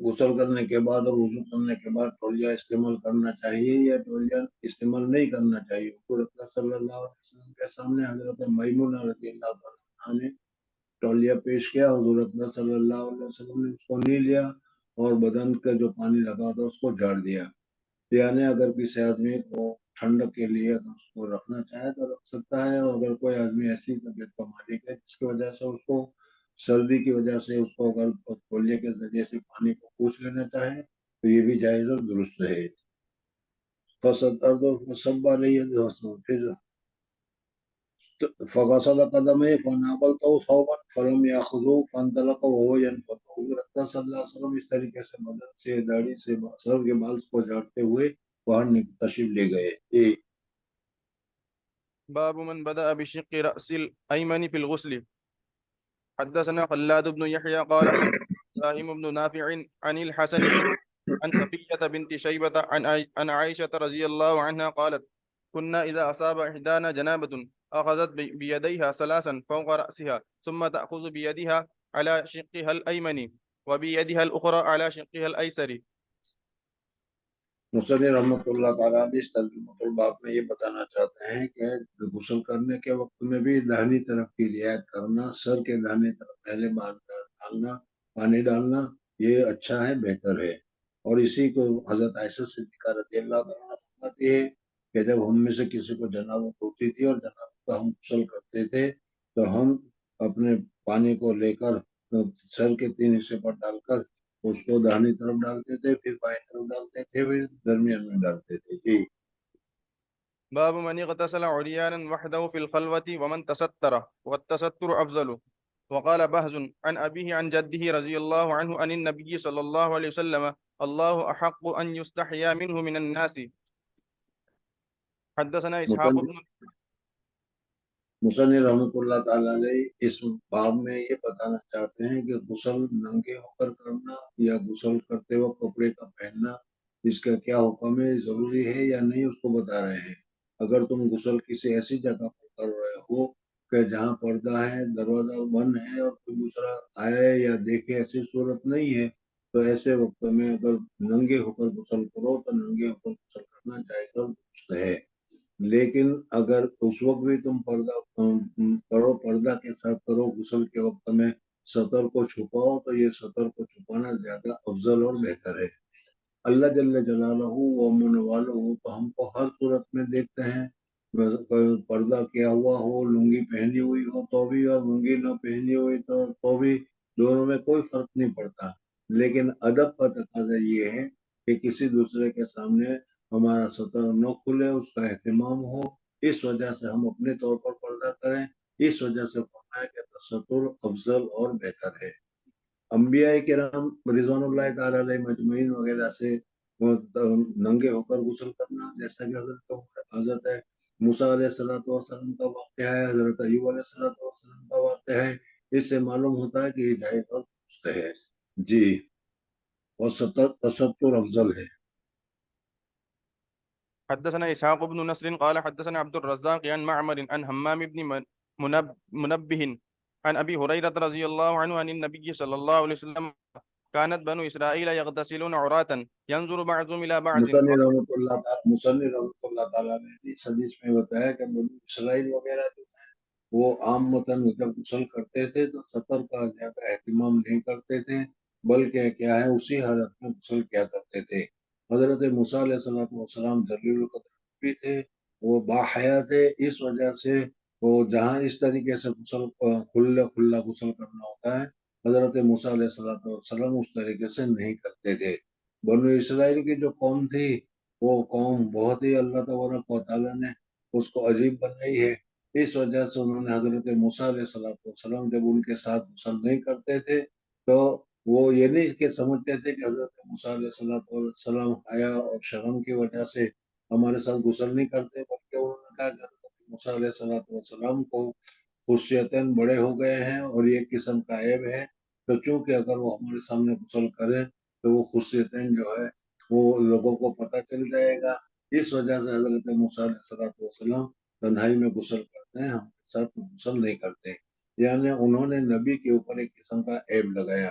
غسل کرنے کے بعد اور وضو کرنے کے بعد تولیہ استعمال کرنا چاہیے یا تولیہ استعمال نہیں کرنا چاہیے؟ حضور صلی اللہ علیہ وسلم کے سامنے حضرت میمونہ رضی اللہ عنہا نے تولیہ پیش کیا، حضور صلی اللہ علیہ وسلم نے اس کو نہیں لیا اور بدن کا جو پانی لگا تھا اس کو جھاڑ دیا۔ یعنی اگر کسی آدمی کو ٹھنڈ کے لیے اگر اس کو رکھنا چاہے تو رکھ سکتا ہے، اور اگر کوئی آدمی ایسی طبیعت کا مالک ہے جس کی وجہ سے اس کو سردی کی وجہ سے اس کو اگر تولیے کے ذریعے سے پانی کو پوچھ لینا چاہے تو یہ بھی جائز اور درست ہے۔ فصل درد سب رہی ہے دوستوں، پھر فغسل قدمه فنابلته صوبا فلم ياخذوه فانطلق وهو ينفث۔ حضرت صلی اللہ علیہ وسلم اس طریقے سے مدد سے داڑھی سے سر کے بال کو جھاڑتے ہوئے باہر تشریف لے گئے۔ باب من بدأ بشق رأس الأيمن في الغسل. حدثنا خلاد بن يحيى قال حدثنا إبراهيم بن نافع عن الحسن بن عن صفية بنت شيبة عن عائشة رضي الله عنها قالت كنا إذا أصاب إحدانا جنابة أخذت بيديها ثلاثا فوق رأسها ثم تأخذ بيدها على شقها الأيمن وبيدها الأخرى على شقها الأيسر۔ مصنف رحمۃ اللہ تعالیٰ نے اس ترجمۃ الباب میں یہ بتانا چاہتے ہیں کہ غسل کرنے کے وقت میں بھی داہنی طرف کی رعایت کرنا، سر کے داہنی طرف پہلے ڈالنا، پانی ڈالنا، یہ اچھا ہے، بہتر ہے۔ اور اسی کو حضرت عائشہ صدیقہ رضی اللہ عنہا فرماتی ہے کہ جب ہم میں سے کسی کو جنابت ہوتی تھی اور جنابت کا ہم غسل کرتے تھے تو ہم اپنے پانی کو لے کر سر کے 3 حصے پر ڈال کر اس کو داہنی طرف ڈالتے تھے، پھر بائیں طرف ڈالتے تھے، پھر درمیان میں ڈالتے تھے۔ جی۔ باب من اغتسل عريانا وحده في الخلوة ومن تستر والتستر أفضل۔ وقال بهز عن أبيه عن جده رضي الله عنه عن النبي صلى الله عليه وسلم الله أحق أن يستحيا منه من الناس۔ حدثنا إسحاق بن مصنف رحمۃ اللہ تعالیٰ نے اس باب میں یہ بتانا چاہتے ہیں کہ غسل ننگے ہو کر کرنا یا غسل کرتے وقت کپڑے کا پہننا، اس کا کیا حکم ہے، ضروری ہے یا نہیں، اس کو بتا رہے ہیں۔ اگر تم غسل کسی ایسی جگہ پر کر رہے ہو کہ جہاں پردہ ہے، دروازہ بند ہے اور کوئی دوسرا آئے یا دیکھے، ایسی صورت نہیں ہے، تو ایسے وقت میں اگر ننگے ہو کر غسل کرو تو ننگے ہو کر غسل کرنا جائز اور درست ہے۔ لیکن اگر اس وقت بھی تم پردہ کرو، پردہ کے ساتھ کرو، غسل کے وقت میں سطر کو چھپاؤ، تو یہ سطر کو چھپانا زیادہ افضل اور بہتر ہے۔ اللہ جل جلالہ و من والہ تو ہم کو ہر صورت میں دیکھتے ہیں، پردہ کیا ہوا ہو، لنگی پہنی ہوئی ہو تو بھی اور لنگی نہ پہنی ہوئی تو بھی، دونوں میں کوئی فرق نہیں پڑتا۔ لیکن ادب کا تقاضا یہ ہے کہ کسی دوسرے کے سامنے ہمارا سطر نہ کھلے، اس کا اہتمام ہو، اس وجہ سے ہم اپنے طور پر پردہ کریں۔ اس وجہ سے فرمایا کہ تستر افضل اور بہتر ہے۔ انبیاء کرام رضوان اللہ تعالی علیہ مجمعین وغیرہ سے ننگے ہو کر غسل کرنا، جیسا کہ حضرت موسیٰ علیہ السلام کا واقعہ ہے، حضرت ایوب علیہ السلام کا واقعہ ہے، اس سے معلوم ہوتا ہے کہ یہ جائز اور درست ہے۔ جی، اور تستر افضل ہے۔ حدثنا إسحاق بن نصر قال حدثنا عبد الرزاق عن معمر عن همام بن منبه عن أبي هريرة رضي الله عنه عن النبي صلى الله عليه وسلم كانت بنو إسرائيل يغتسلون عراة ينظر بعضهم إلى بعض۔ مصنف رحمۃ اللہ تعالیٰ نے اس حدیث میں بتایا کہ بنو اسرائیل وغیرہ جو ہیں وہ عام متن جب غسل کرتے تھے تو سطر کا زیادہ اہتمام نہیں کرتے تھے، بلکہ کیا ہے اسی حالت میں غسل کیا کرتے تھے۔ حضرت موسیٰ علیہ السلام ذلیل القدر بھی تھے، وہ باحیا تھے، اس وجہ سے وہ جہاں اس طریقے سے غسل کھلا غسل کرنا ہوتا ہے، حضرت موسیٰ علیہ السلام اس طریقے سے نہیں کرتے تھے۔ بنو اسرائیل کی جو قوم تھی وہ قوم بہت ہی اللہ تبارک و تعالیٰ نے اس کو عجیب بنائی ہے، اس وجہ سے انہوں نے حضرت موسیٰ علیہ السلام جب ان کے ساتھ غسل نہیں کرتے تھے تو وہ یہ نہیں کہ سمجھتے تھے کہ حضرت موسیٰ علیہ السلام حیا اور شرم کی وجہ سے ہمارے ساتھ غسل نہیں کرتے، بلکہ انہوں نے کہا کہ حضرت موسیٰ علیہ السلام کو خصوصیتاً بڑے ہو گئے ہیں اور یہ قسم کا عیب ہے، تو چونکہ اگر وہ ہمارے سامنے غسل کریں تو وہ خصوصیتاً جو ہے وہ لوگوں کو پتہ چل جائے گا، اس وجہ سے حضرت موسیٰ علیہ السلام تنہائی میں غسل کرتے ہیں، ہم کے ساتھ غسل نہیں کرتے، یعنی انہوں نے نبی کے اوپر ایک قسم کا عیب لگایا۔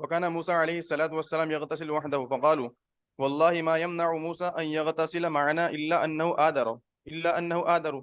وكان موسى عليه الصلاة والسلام يغتسل وحده فقالوا والله ما يمنع موسى أن يغتسل معنا إلا أنه آدر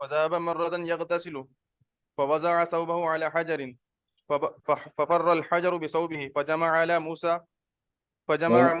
فذهب مرة يغتسل فوزع ثوبه على حجر ففر الحجر بثوبه فجمع فجمع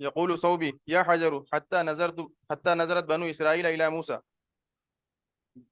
يقول صوبي يا حجر حتى نظرت بنو إسرائيل إلى موسى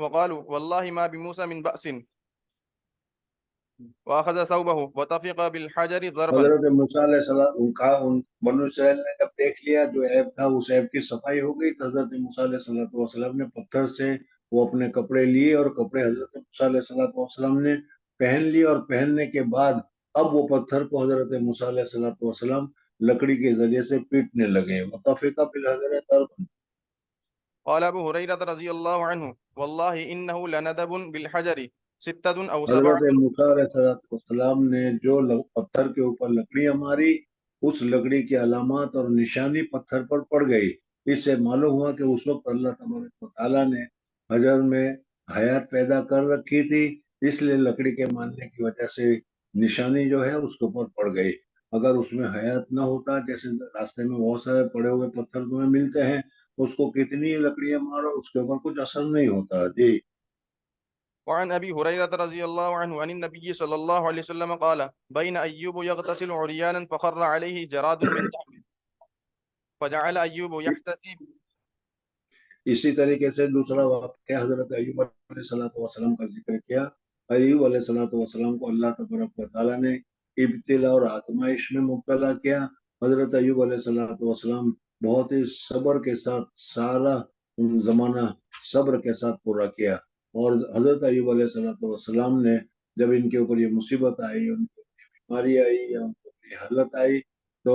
وقالوا والله ما بموسى من بأس وأخذ ثوبه وطفق بالحجر ضربا. حضرت موسیٰ علیہ السلام ان بنو اسرائیل نے جب دیکھ لیا جو عیب تھا اس عیب کی صفائی ہو گئی تو حضرت موسیٰ علیہ السلام نے پتھر سے وہ اپنے کپڑے لیے اور کپڑے حضرت موسیٰ علیہ السلام نے پہن لیے، اور پہننے کے بعد اب وہ پتھر کو حضرت موسیٰ علیہ السلام لکڑی کے ذریعے سے پیٹنے لگے. متفقہ بالحضرت. قال أبو هريرة رضي الله عنه والله إنه لندب بالحجر 6 أو 7. حضرت موسیٰ علیہ السلام نے جو پتھر کے اوپر لکڑیاں ماری اس لکڑی کی علامات اور نشانی پتھر پر پڑ گئی. اس سے معلوم ہوا کہ اس وقت اللہ تبارک و تعالیٰ نے حجر میں حیات پیدا کر رکھی تھی، اس لیے لکڑی کے ماننے کی وجہ سے نشانی جو ہے اس کے اوپر پڑ گئی. اگر اس میں حیات نہ ہوتا، جیسے راستے میں بہت سارے پڑے ہوئے پتھر تمہیں ملتے ہیں، اس کو کتنی لکڑیاں مارو اس کے اوپر کچھ اثر نہیں ہوتا. جی. وعن أبي هريرة رضي الله عنه عن النبي صلى الله عليه وسلم قال بين أيوب يغتسل عريانا فخر عليه جراد من دم فجعل أيوب يحتسب. اسی طریقے سے دوسرا واقعہ حضرت ایوب علیہ السلام کا ذکر کیا. ایوب علیہ السلام کو اللہ تبارک و تعالیٰ نے ابتلا اور آزمائش میں مبتلا کیا. حضرت ایوب علیہ السلام بہت ہی صبر کے ساتھ سارا زمانہ صبر کے ساتھ پورا کیا، اور حضرت ایوب علیہ السلام نے جب ان کے اوپر یہ مصیبت آئی، ان کو یہ بیماری آئی یا ان کو یہ حالت آئی، تو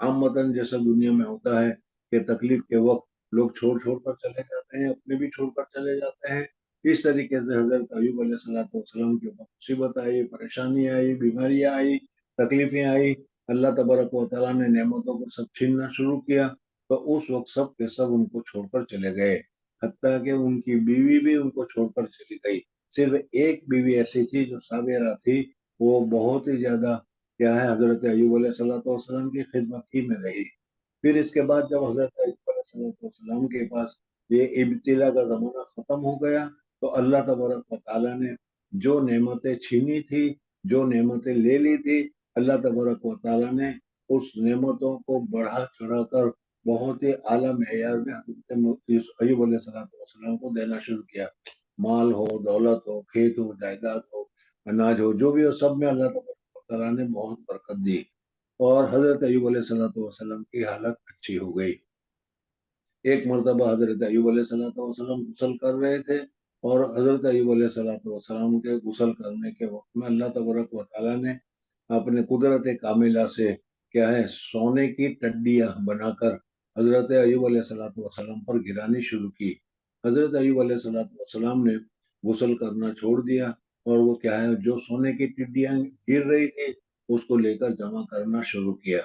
عامتاً جیسا دنیا میں ہوتا ہے کہ تکلیف کے وقت لوگ چھوڑ کر چلے جاتے ہیں، اپنے بھی چھوڑ کر چلے جاتے ہیں. اس طریقے سے حضرت ایوب علیہ السلام کے اوپر مصیبت آئی، پریشانی آئی، بیماریاں آئی، تکلیفیں آئی. اللہ تبارک و تعالیٰ نے نعمتوں کو سب چھیننا شروع کیا، تو اس وقت سب کے سب ان کو چھوڑ کر چلے گئے، حتیٰ کہ ان کی بیوی بھی ان کو چھوڑ کر چلی گئی. صرف ایک بیوی ایسی تھی جو صابرہ تھی، وہ بہت ہی زیادہ کیا ہے حضرت ایوب علیہ السلام کی خدمت ہی میں رہی. پھر اس کے بعد جب حضرت ایوب علیہ السلام کے پاس یہ ابتلا کا زمانہ ختم ہو گیا، تو اللہ تبارک و تعالیٰ نے جو نعمتیں چھینی تھی، جو نعمتیں لے لی تھی، اللہ تبارک و تعالیٰ نے اس نعمتوں کو بڑھا چڑھا کر بہت ہی اعلیٰ معیار میں حضرت ایوب علیہ السلام کو دینا شروع کیا. مال ہو، دولت ہو، کھیت ہو، جائیداد ہو، اناج ہو، جو بھی ہو، سب میں اللہ تبارک و تعالیٰ نے بہت برکت دی، اور حضرت ایوب علیہ السلام کی حالت اچھی ہو گئی. ایک مرتبہ حضرت ایوب علیہ السلام غسل کر رہے تھے، اور حضرت ایوب علیہ السلام کے غسل کرنے کے وقت میں اللہ تبارک و تعالیٰ نے اپنے قدرت کاملہ سے کیا ہے سونے کی ٹڈیاں بنا کر حضرت ایوب علیہ السلام پر گرانی شروع کی. حضرت ایوب علیہ السلام نے غسل کرنا چھوڑ دیا، اور وہ کیا ہے جو سونے کی ٹڈیاں گر رہی تھی اس کو لے کر جمع کرنا شروع کیا.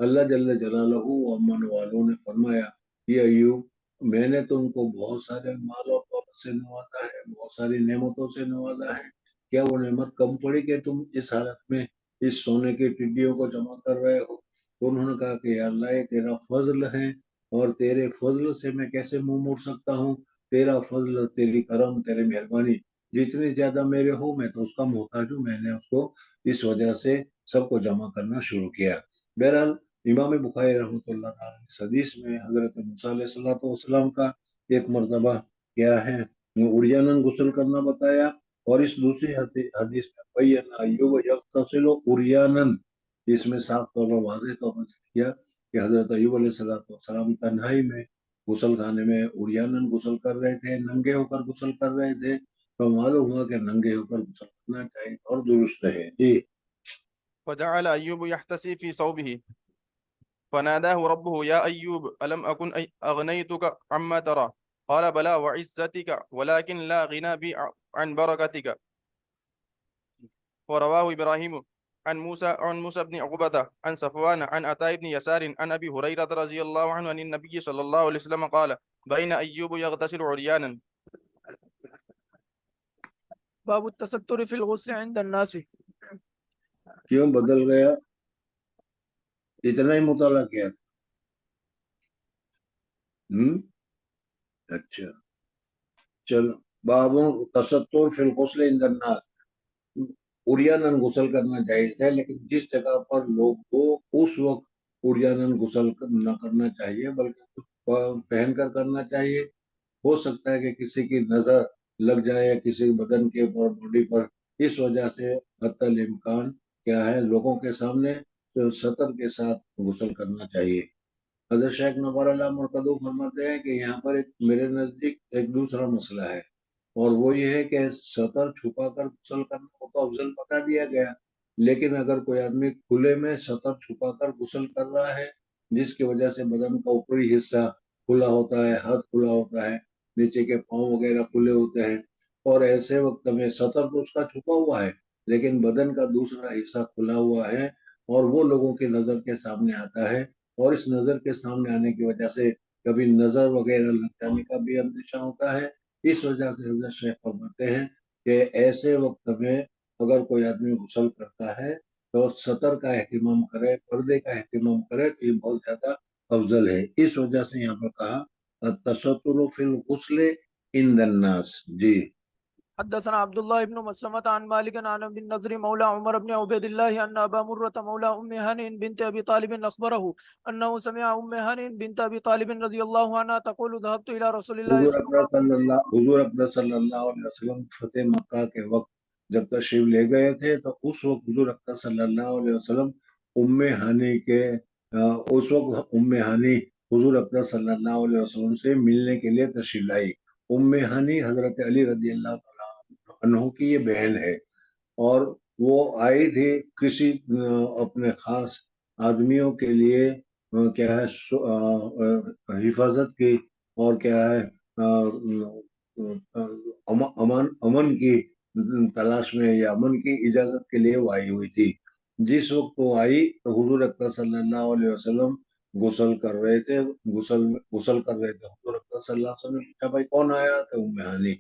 اللہ جل جلالہ و امن والوں نے فرمایا، یہ ایوب، میں نے تم کو بہت سارے مال اور دولت سے نوازا ہے، بہت ساری نعمتوں سے نوازا ہے، کیا وہ نعمت کم پڑی کہ تم اس حالت میں اس سونے کی ٹڈیوں کو جمع کر رہے ہو؟ تو انہوں نے کہا کہ یا اللہ یہ تیرا فضل ہے، اور تیرے فضل سے میں کیسے منہ موڑ سکتا ہوں؟ تیرا فضل، تیری کرم، تیری مہربانی جتنی زیادہ میرے ہو، میں تو اس کا محتاج ہوں. میں نے اس کو اس وجہ سے سب کو جمع کرنا شروع کیا. بہرحال امام بخاری رحمۃ اللہ تعالیٰ نے حدیث میں حضرت موسیٰ علیہ السلام کا ایک مرتبہ کیا ہے عریاناً غسل کرنا بتایا، اور اس دوسری حدیث میں بیّن ایوب یغتسل عریاناً، اس میں صاف طور پر واضح طور پر کیا کہ حضرت ایوب علیہ السلام تنہائی میں غسل خانے میں عریاناً غسل کر رہے تھے، ننگے ہو کر غسل کر رہے تھے. تو معلوم ہوا کہ ننگے ہو کر غسل کرنا چاہیے اور درست ہے. جی. فجعل أيوب يحتسي في صوبه فناداه ربه يا أيوب ألم أكن أغنيتك عما ترى قال بلى وعزتك ولكن لا غنى بي عن بركتك. ورواه إبراهيم عن موسى بن عقبة عن صفوان عن عطاء بن يسار عن أبي هريرة رضي الله عنه عن النبي صلى الله عليه وسلم قال بين أيوب يغتسل عريانا. باب التستر في الغسل عند الناس. کیوں بدل گیا؟ اتنا ہی مطالعہ کیا؟ اچھا چلو. باب تستر فی الغسل عند الناس. عریاناً غسل کرنا جائز ہے، لیکن جس جگہ پر لوگ کو اس وقت عریاناً غسل نہ کرنا چاہیے، بلکہ پہن کر کرنا چاہیے. ہو سکتا ہے کہ کسی کی نظر لگ جائے یا کسی بدن کے اوپر باڈی پر، اس وجہ سے حتی الامکان کیا ہے لوگوں کے سامنے سطر کے ساتھ غسل کرنا چاہیے۔ حضرت شیخ نور اللہ مرقدو فرماتے ہیں کہ یہاں پر میرے نزدیک ایک دوسرا مسئلہ ہے، اور وہ یہ ہے کہ سطر چھپا کر غسل کرنا کو تو افضل بتا دیا گیا، لیکن اگر کوئی آدمی کھلے میں سطر چھپا کر غسل کر رہا ہے جس کی وجہ سے بدن کا اوپری حصہ کھلا ہوتا ہے، ہاتھ کھلا ہوتا ہے، نیچے کے پاؤں وغیرہ کھلے ہوتے ہیں، اور ایسے وقت میں سطر تو اس کا چھپا ہوا ہے لیکن بدن کا دوسرا حصہ کھلا ہوا ہے، اور وہ لوگوں کی نظر کے سامنے آتا ہے، اور اس نظر کے سامنے آنے کی وجہ سے کبھی نظر وغیرہ لگ جانے کا بھی اندیشہ ہوتا ہے۔ اس وجہ سے حضرت شیخ فرماتے ہیں کہ ایسے وقت میں اگر کوئی آدمی غسل کرتا ہے تو سطر کا اہتمام کرے، پردے کا اہتمام کرے، تو یہ بہت زیادہ افضل ہے۔ اس وجہ سے یہاں پر کہا التستر فی الغسل عند الناس۔ جی حدثنا عبد الله بن مسلمة عن مالك عن ابن النضر مولى عمر بن عبيد الله أن أبا مرة مولى أم هانئ بنت أبي طالب أخبره أنه سمع أم هانئ بنت أبي طالب رضي الله عنها تقول ذهبت إلى رسول الله حضور اقدس صلی اللہ علیہ وسلم فتح مکہ کے وقت جب تشریف لے گئے تھے تو اس وقت حضور اقدس صلی اللہ علیہ وسلم اس وقت ام ہانی حضور اقدس صلی اللہ علیہ وسلم سے ملنے کے لیے تشریف لائی۔ ام ہانی حضرت علی رضی اللہ تعالیٰ عنہ کی یہ بہن ہے، اور وہ آئی تھی کسی اپنے خاص آدمیوں کے لیے کیا ہے حفاظت کی، اور کیا ہے امن کی تلاش میں یا امن کی اجازت کے لیے وہ آئی ہوئی تھی۔ جس وقت وہ آئی تو حضور اکرم صلی اللہ علیہ وسلم غسل کر رہے تھے، غسل کر رہے تھے۔ حضور اکرم صلی اللہ علیہ وسلم نے پوچھا بھائی کون آیا؟ تو ام ہانی۔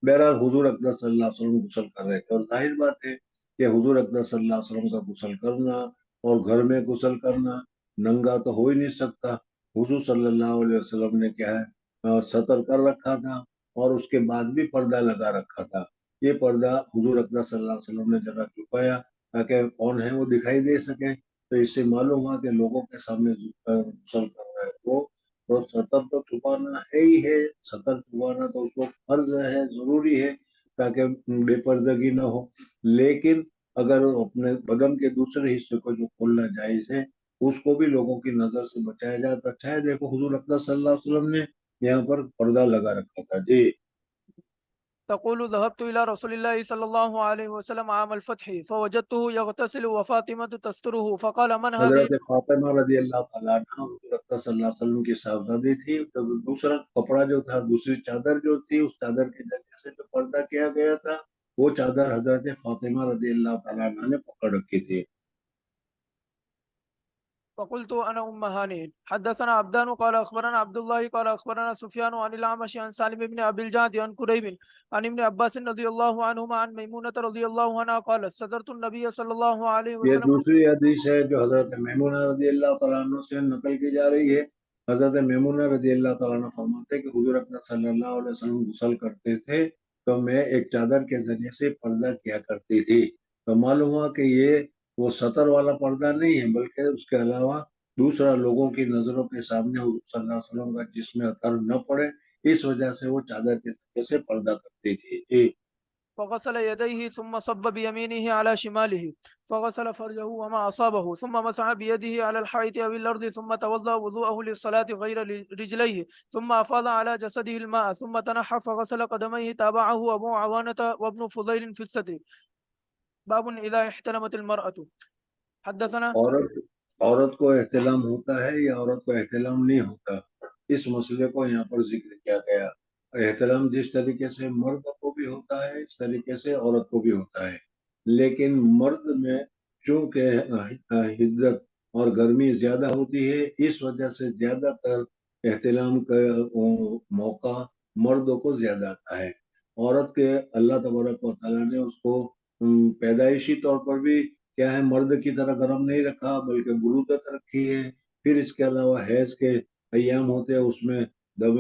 بہرحال حضور اکرم صلی اللہ علیہ وسلم غسل کر رہے تھے، اور ظاہر بات ہے کہ حضور اکرم صلی اللہ علیہ وسلم کا غسل کرنا اور گھر میں غسل کرنا ننگا تو ہو ہی نہیں سکتا۔ حضور صلی اللہ علیہ وسلم نے کیا ہے سطر کر رکھا تھا، اور اس کے بعد بھی پردہ لگا رکھا تھا۔ یہ پردہ حضور اکرم صلی اللہ علیہ وسلم نے ذرا چھپایا تاکہ کون ہے وہ دکھائی دے سکے، تو اس سے معلوم ہوا کہ لوگوں کے سامنے غسل کر رہے وہ تو سطر تو چھپانا ہے ہی ہے، سطر چھپانا تو اس کو فرض ہے، ضروری ہے تاکہ بے پردگی نہ ہو۔ لیکن اگر اپنے بدن کے دوسرے حصے کو جو کھولنا جائز ہے اس کو بھی لوگوں کی نظر سے بچایا جائے تو اچھا ہے۔ دیکھو حضور اکرم صلی اللہ علیہ وسلم نے یہاں پر پردہ لگا رکھا تھا۔ جی تقول ذهبت إلى رسول الله صلى الله عليه وسلم عام الفتح فوجدته يغتسل وفاطمة تستره فقال من هذه؟ حضرت فاطمہ رضی اللہ تعالیٰ عنہ حضور اکرم صلی اللہ علیہ وسلم کی صاحبزادی تھی، تو دوسرا کپڑا جو تھا، دوسری چادر جو تھی، اس چادر کے ذریعے سے جو پردہ کیا گیا تھا وہ چادر حضرت فاطمہ رضی اللہ تعالیٰ عنہ نے پکڑ رکھی تھی۔ فقلت أنا أم هانئ. حدثنا عبدان قال أخبرنا عبد الله قال أخبرنا سفيان عن الأعمش عن سالم بن أبي الجعد عن كريب عن ابن عباس رضي الله عنهما عن ميمونة رضي الله عنها قالت سترت النبي صلى الله عليه یہ وسلم. دوسری حدیث ہے جو حضرت میمونہ رضی اللہ تعالیٰ عنہ سے نقل کی جا رہی ہے۔ حضرت میمونہ رضی اللہ تعالیٰ عنہ فرماتے کہ حضور اکرم صلی اللہ علیہ وسلم غسل کرتے تھے تو میں ایک چادر کے ذریعے سے پردہ کیا کرتی تھی، تو معلوم ہوا کہ یہ وہ سطر والا پردہ نہیں ہے بلکہ اس کے علاوہ دوسرا لوگوں کی نظروں کے سامنے حضور صلی اللہ علیہ وسلم کا جسم اثر نہ پڑے، اس وجہ سے وہ چادر کے ذریعے سے پردہ کرتی تھی۔ جی فغسل يديه ثم صب بيمينه على شماله فغسل فرجه وما أصابه ثم مسح بيده على الحائط أو الأرض ثم توضأ وضوءه للصلاة غير رجليه ثم أفاض على جسده الماء ثم تنحى فغسل قدميه. تابعه أبو عوانة وابن فضيل في الستر. باب إذا احتلمت المرأة. حدثنا عورت کو احتلام ہوتا ہے یا عورت کو احتلام نہیں ہوتا، اس مسئلے کو یہاں پر ذکر کیا گیا۔ احتلام جس طریقے سے مرد کو بھی ہوتا ہے اس طریقے سے عورت کو بھی ہوتا ہے، لیکن مرد میں چونکہ حدت اور گرمی زیادہ ہوتی ہے اس وجہ سے زیادہ تر احتلام کا موقع مردوں کو زیادہ آتا ہے۔ عورت کے اللہ تبارک و تعالیٰ نے اس کو پیدائشی طور پر بھی کیا ہے مرد کی طرح گرم نہیں رکھا بلکہ برودت رکھی ہے۔ پھر اس کے علاوہ حیض کے ایام ہوتے ہیں اس میں دم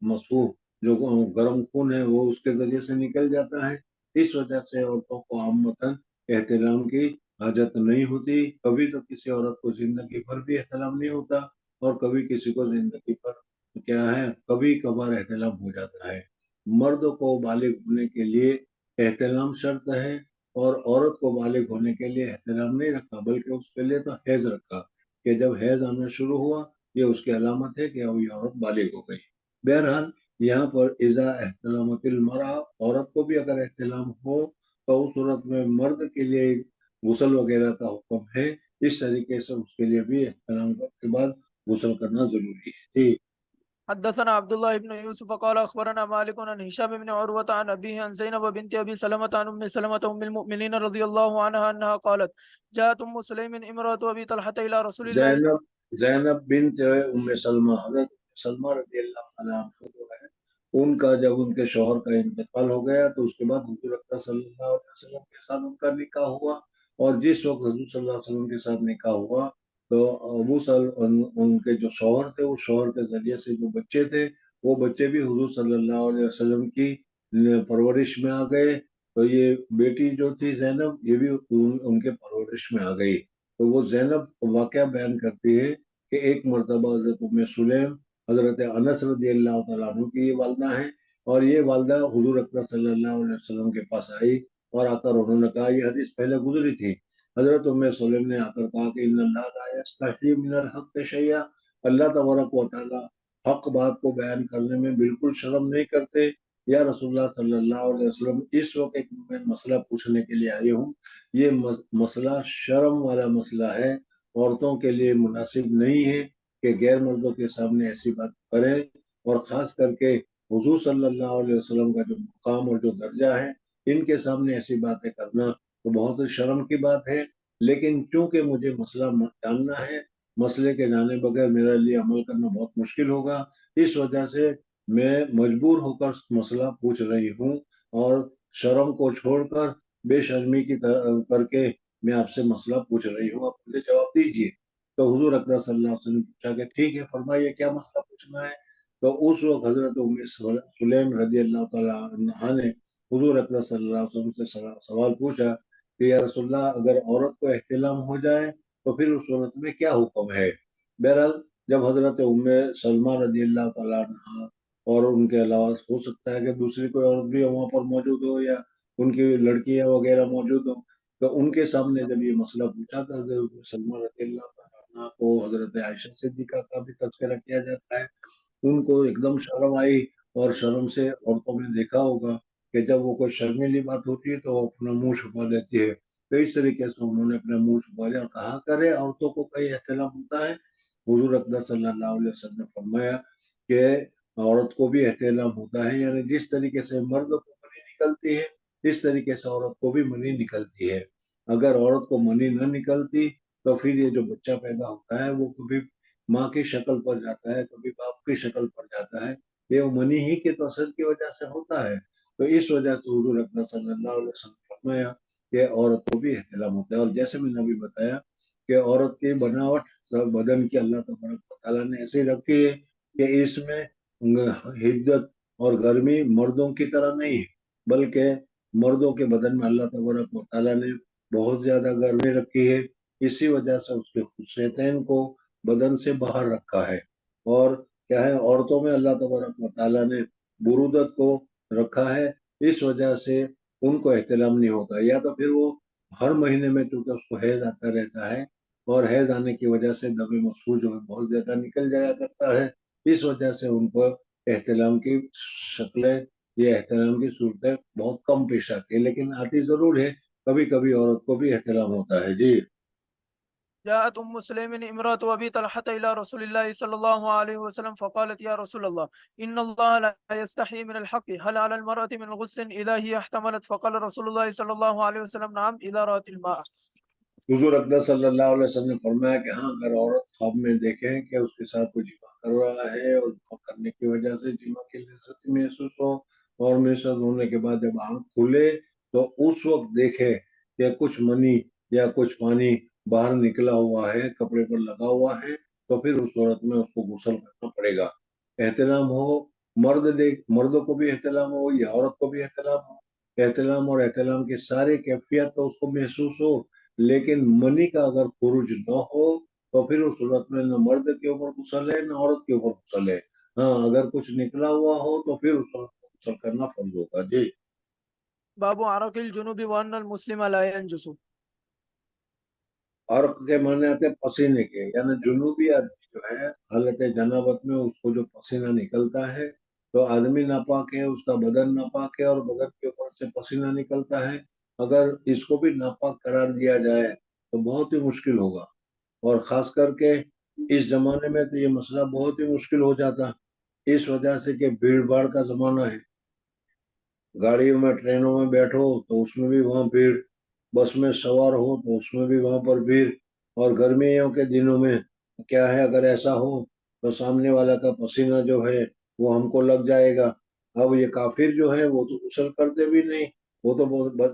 مسفوح جو گرم خون ہے وہ اس کے ذریعے سے نکل جاتا ہے، اس وجہ سے عورتوں کو عامتاً احتلام کی حاجت نہیں ہوتی۔ کبھی تو کسی عورت کو زندگی بھر بھی احتلام نہیں ہوتا اور کبھی کسی کو زندگی پر کیا ہے کبھی کبھار احتلام ہو جاتا ہے۔ مرد کو بالغ ہونے کے لیے احتلام شرط ہے، اور عورت کو بالغ ہونے کے لیے احتلام نہیں رکھا، بلکہ اس کے لیے تو حیض رکھا کہ جب حیض آنا شروع ہوا یہ اس کی علامت ہے کہ اب یہ عورت بالغ ہو گئی۔ بہرحال یہاں پر اذا احتلامت المرأہ، عورت کو بھی اگر احتلام ہو تو اس صورت میں مرد کے لیے غسل وغیرہ کا حکم ہے، اس طریقے سے اس کے لیے بھی احتلام کے بعد غسل کرنا ضروری ہے۔ جی حدثنا عبد الله بن يوسف قال اخبرنا مالك عن هشام بن عروة عن ابيه عن زينب بنت ابي سلمة عن ام سلمة ام المؤمنين رضي الله عنها انها قالت جاءت ام سليم امرأة ابي طلحة الى رسول الله. زینب بنت ام سلمہ، حضرت سلمہ رضی اللہ عنہ جو ہے ان کا جب ان کے شوہر کا انتقال ہو گیا تو اس کے بعد حضور اکرم صلی اللہ علیہ وسلم کے ساتھ ان کا نکاح ہوا، اور جس وقت حضور صلی اللہ علیہ وسلم کے ساتھ نکاح ہوا تو ابو ان کے جو شوہر تھے، اس شوہر کے ذریعے سے جو بچے تھے وہ بچے بھی حضور صلی اللہ علیہ وسلم کی پرورش میں آ گئے، تو یہ بیٹی جو تھی زینب یہ بھی ان کے پرورش میں آ گئی۔ تو وہ زینب واقعہ بیان کرتی ہے کہ ایک مرتبہ حضرت ام سلیم حضرت انس رضی اللہ تعالیٰ عنہ کی یہ والدہ ہیں، اور یہ والدہ حضور اکرم صلی اللہ علیہ وسلم کے پاس آئی اور آ کر انہوں نے کہا، یہ حدیث پہلے گزری تھی، حضرت ام سلیم نے آ کر کہا کہ ان اللہ لا یستحی من الحق شیئا، اللہ تبارک و تعالیٰ حق بات کو بیان کرنے میں بالکل شرم نہیں کرتے۔ یا رسول اللہ صلی اللہ علیہ وسلم اس وقت ایک میں مسئلہ پوچھنے کے لیے آئی ہوں، یہ مسئلہ شرم والا مسئلہ ہے، عورتوں کے لیے مناسب نہیں ہے کہ غیر مردوں کے سامنے ایسی بات کریں، اور خاص کر کے حضور صلی اللہ علیہ وسلم کا جو مقام اور جو درجہ ہے ان کے سامنے ایسی باتیں کرنا تو بہت شرم کی بات ہے۔ لیکن چونکہ مجھے مسئلہ جاننا ہے، مسئلے کے جانے بغیر میرے لیے عمل کرنا بہت مشکل ہوگا، اس وجہ سے میں مجبور ہو کر مسئلہ پوچھ رہی ہوں، اور شرم کو چھوڑ کر بے شرمی کی کر کے میں آپ سے مسئلہ پوچھ رہی ہوں، آپ مجھے جواب دیجیے۔ تو حضور اکرم صلی اللہ علیہ وسلم نے پوچھا کہ ٹھیک ہے، فرمائیے کیا مسئلہ پوچھنا ہے۔ تو اس وقت حضرت ام سلیم رضی اللہ تعالیٰ عنہ نے حضور اکرم صلی اللہ علیہ وسلم سے سوال پوچھا کہ یا رسول اللہ، اگر عورت کو احتلام ہو جائے تو پھر اس صورت میں کیا حکم ہے۔ بہرحال جب حضرت ام سلمہ رضی اللہ تعالیٰ عنہ اور ان کے علاوہ ہو سکتا ہے کہ دوسری کوئی عورت بھی وہاں پر موجود ہو یا ان کی لڑکیاں وغیرہ موجود ہو، تو ان کے سامنے جب یہ مسئلہ پوچھا تھا حضرت سلمہ رضی اللہ تعالیٰ کو حضرت عائشہ صدیقہ کا بھی تذکرہ کیا جاتا ہے، ان کو ایک دم شرم آئی، اور شرم سے عورتوں نے دیکھا ہوگا کہ جب وہ کوئی شرمیلی بات ہوتی ہے تو وہ اپنا منہ چھپا لیتی ہے، تو اس طریقے سے انہوں نے اپنا منہ چھپا لیا اور کہا کرے عورتوں کو کئی احتلام ہوتا ہے۔ حضور اکرم صلی اللہ علیہ وسلم نے فرمایا کہ عورت کو بھی احتلام ہوتا ہے، یعنی جس طریقے سے مرد کو منی نکلتی ہے اس طریقے سے عورت کو بھی منی نکلتی ہے۔ اگر عورت کو منی نہ نکلتی تو پھر یہ جو بچہ پیدا ہوتا ہے وہ کبھی ماں کی شکل پر جاتا ہے، کبھی باپ کی شکل پر جاتا ہے، یہ منی ہی کے توسط کی وجہ سے ہوتا ہے۔ تو اس وجہ سے حضور اکرم صلی اللہ علیہ وسلم نے فرمایا کہ عورت کو بھی احتلام ہوتا ہے، اور جیسے میں نے ابھی بتایا کہ عورت کی بناوٹ بدن کی اللہ تبارک و تعالیٰ نے ایسے رکھی ہے کہ اس میں حدت اور گرمی مردوں کی طرح نہیں ہے، بلکہ مردوں کے بدن میں اللہ تبارک و تعالیٰ نے بہت زیادہ گرمی رکھی ہے، اسی وجہ سے اس کے خصیتین کو بدن سے باہر رکھا ہے۔ اور کیا ہے، عورتوں میں اللہ تبارک و تعالیٰ نے برودت کو رکھا ہے، اس وجہ سے ان کو احتلام نہیں ہوتا، یا تو پھر وہ ہر مہینے میں چونکہ اس کو حیض آتا رہتا ہے، اور حیض آنے کی وجہ سے دم مسفوح جو ہے بہت زیادہ نکل جایا کرتا ہے، اس وجہ سے ان کو احتلام کی شکلیں یا احتلام کی صورتیں بہت کم پیش آتی ہے، لیکن آتی ضرور ہے، کبھی کبھی عورت کو بھی احتلام ہوتا ہے۔ جی جاءت ام سليم امرأة ابي طلحة الى رسول الله صلى الله عليه وسلم فقالت يا رسول الله ان الله لا يستحي من الحق هل على المرأة من غسل اذا هي احتملت فقال رسول الله صلى الله عليه وسلم نعم اذا رأت الماء۔ حضور اکرم صلی اللہ علیہ وسلم نے فرمایا کہ ہاں، اگر عورت خواب میں دیکھے کہ اس کے ساتھ کوئی جمع کر رہا ہے اور جمع کرنے کی وجہ سے جمع کی لذت محسوس ہو، اور محسوس ہونے کے بعد جب آنکھ کھلے تو اس وقت دیکھے کہ کچھ منی یا کچھ پانی باہر نکلا ہوا ہے، کپڑے پر لگا ہوا ہے، تو پھر اس صورت میں اس کو غسل کرنا پڑے گا۔ احتلام ہو، مردوں کو بھی احتلام ہو یا عورت کو بھی احتلام ہو، احتلام اور احتلام کی ساری کیفیت تو اس کو محسوس ہو، لیکن منی کا اگر خروج نہ ہو تو پھر اس صورت میں نہ مرد کے اوپر غسل ہے نہ عورت کے اوپر غسل ہے۔ ہاں اگر کچھ نکلا ہوا ہو تو پھر اس وقت غسل کرنا فرض ہوگا. جی. باب عرق الجنوب وان المسلم لا ينجس. عرق کے معنی آتے ہیں پسینے کے، یعنی جنوبی آدمی جو ہے حالت جنابت میں اس کو جو پسینہ نکلتا ہے تو آدمی ناپاک ہے، اس کا بدن ناپاک ہے اور بدن کے اوپر سے پسینہ نکلتا ہے. اگر اس کو بھی ناپاک قرار دیا جائے تو بہت ہی مشکل ہوگا، اور خاص کر کے اس زمانے میں تو یہ مسئلہ بہت ہی مشکل ہو جاتا، اس وجہ سے کہ بھیڑ بھاڑ کا زمانہ ہے. گاڑیوں میں ٹرینوں میں بیٹھو تو اس میں بھی وہاں بھیڑ، بس میں سوار ہو تو اس میں بھی وہاں پر بھیڑ، اور گرمیوں کے دنوں میں کیا ہے اگر ایسا ہو تو سامنے والا کا پسینہ جو ہے وہ ہم کو لگ جائے گا. اب یہ کافر جو ہے وہ تو غسل کرتے بھی نہیں، وہ تو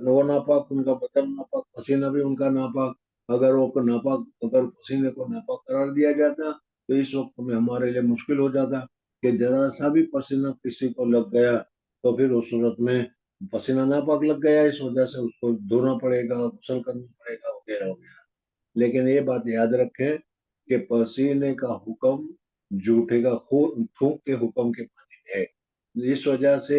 وہ ناپاک، ان کا بدن ناپاک، پسینہ بھی ان کا ناپاک. اگر وہ ناپاک، اگر پسینے کو ناپاک قرار دیا جاتا تو اس وقت میں ہمارے لیے مشکل ہو جاتا کہ ذرا سا بھی پسینہ کسی کو لگ گیا تو پھر اس صورت میں پسینہ ناپاک لگ گیا، اس وجہ سے اس کو دھونا پڑے گا، غسل کرنا پڑے گا وغیرہ وغیرہ. لیکن یہ بات یاد رکھیں کہ پسینے کا حکم جھوٹے کا تھوک کے حکم کے معنی ہے. اس وجہ سے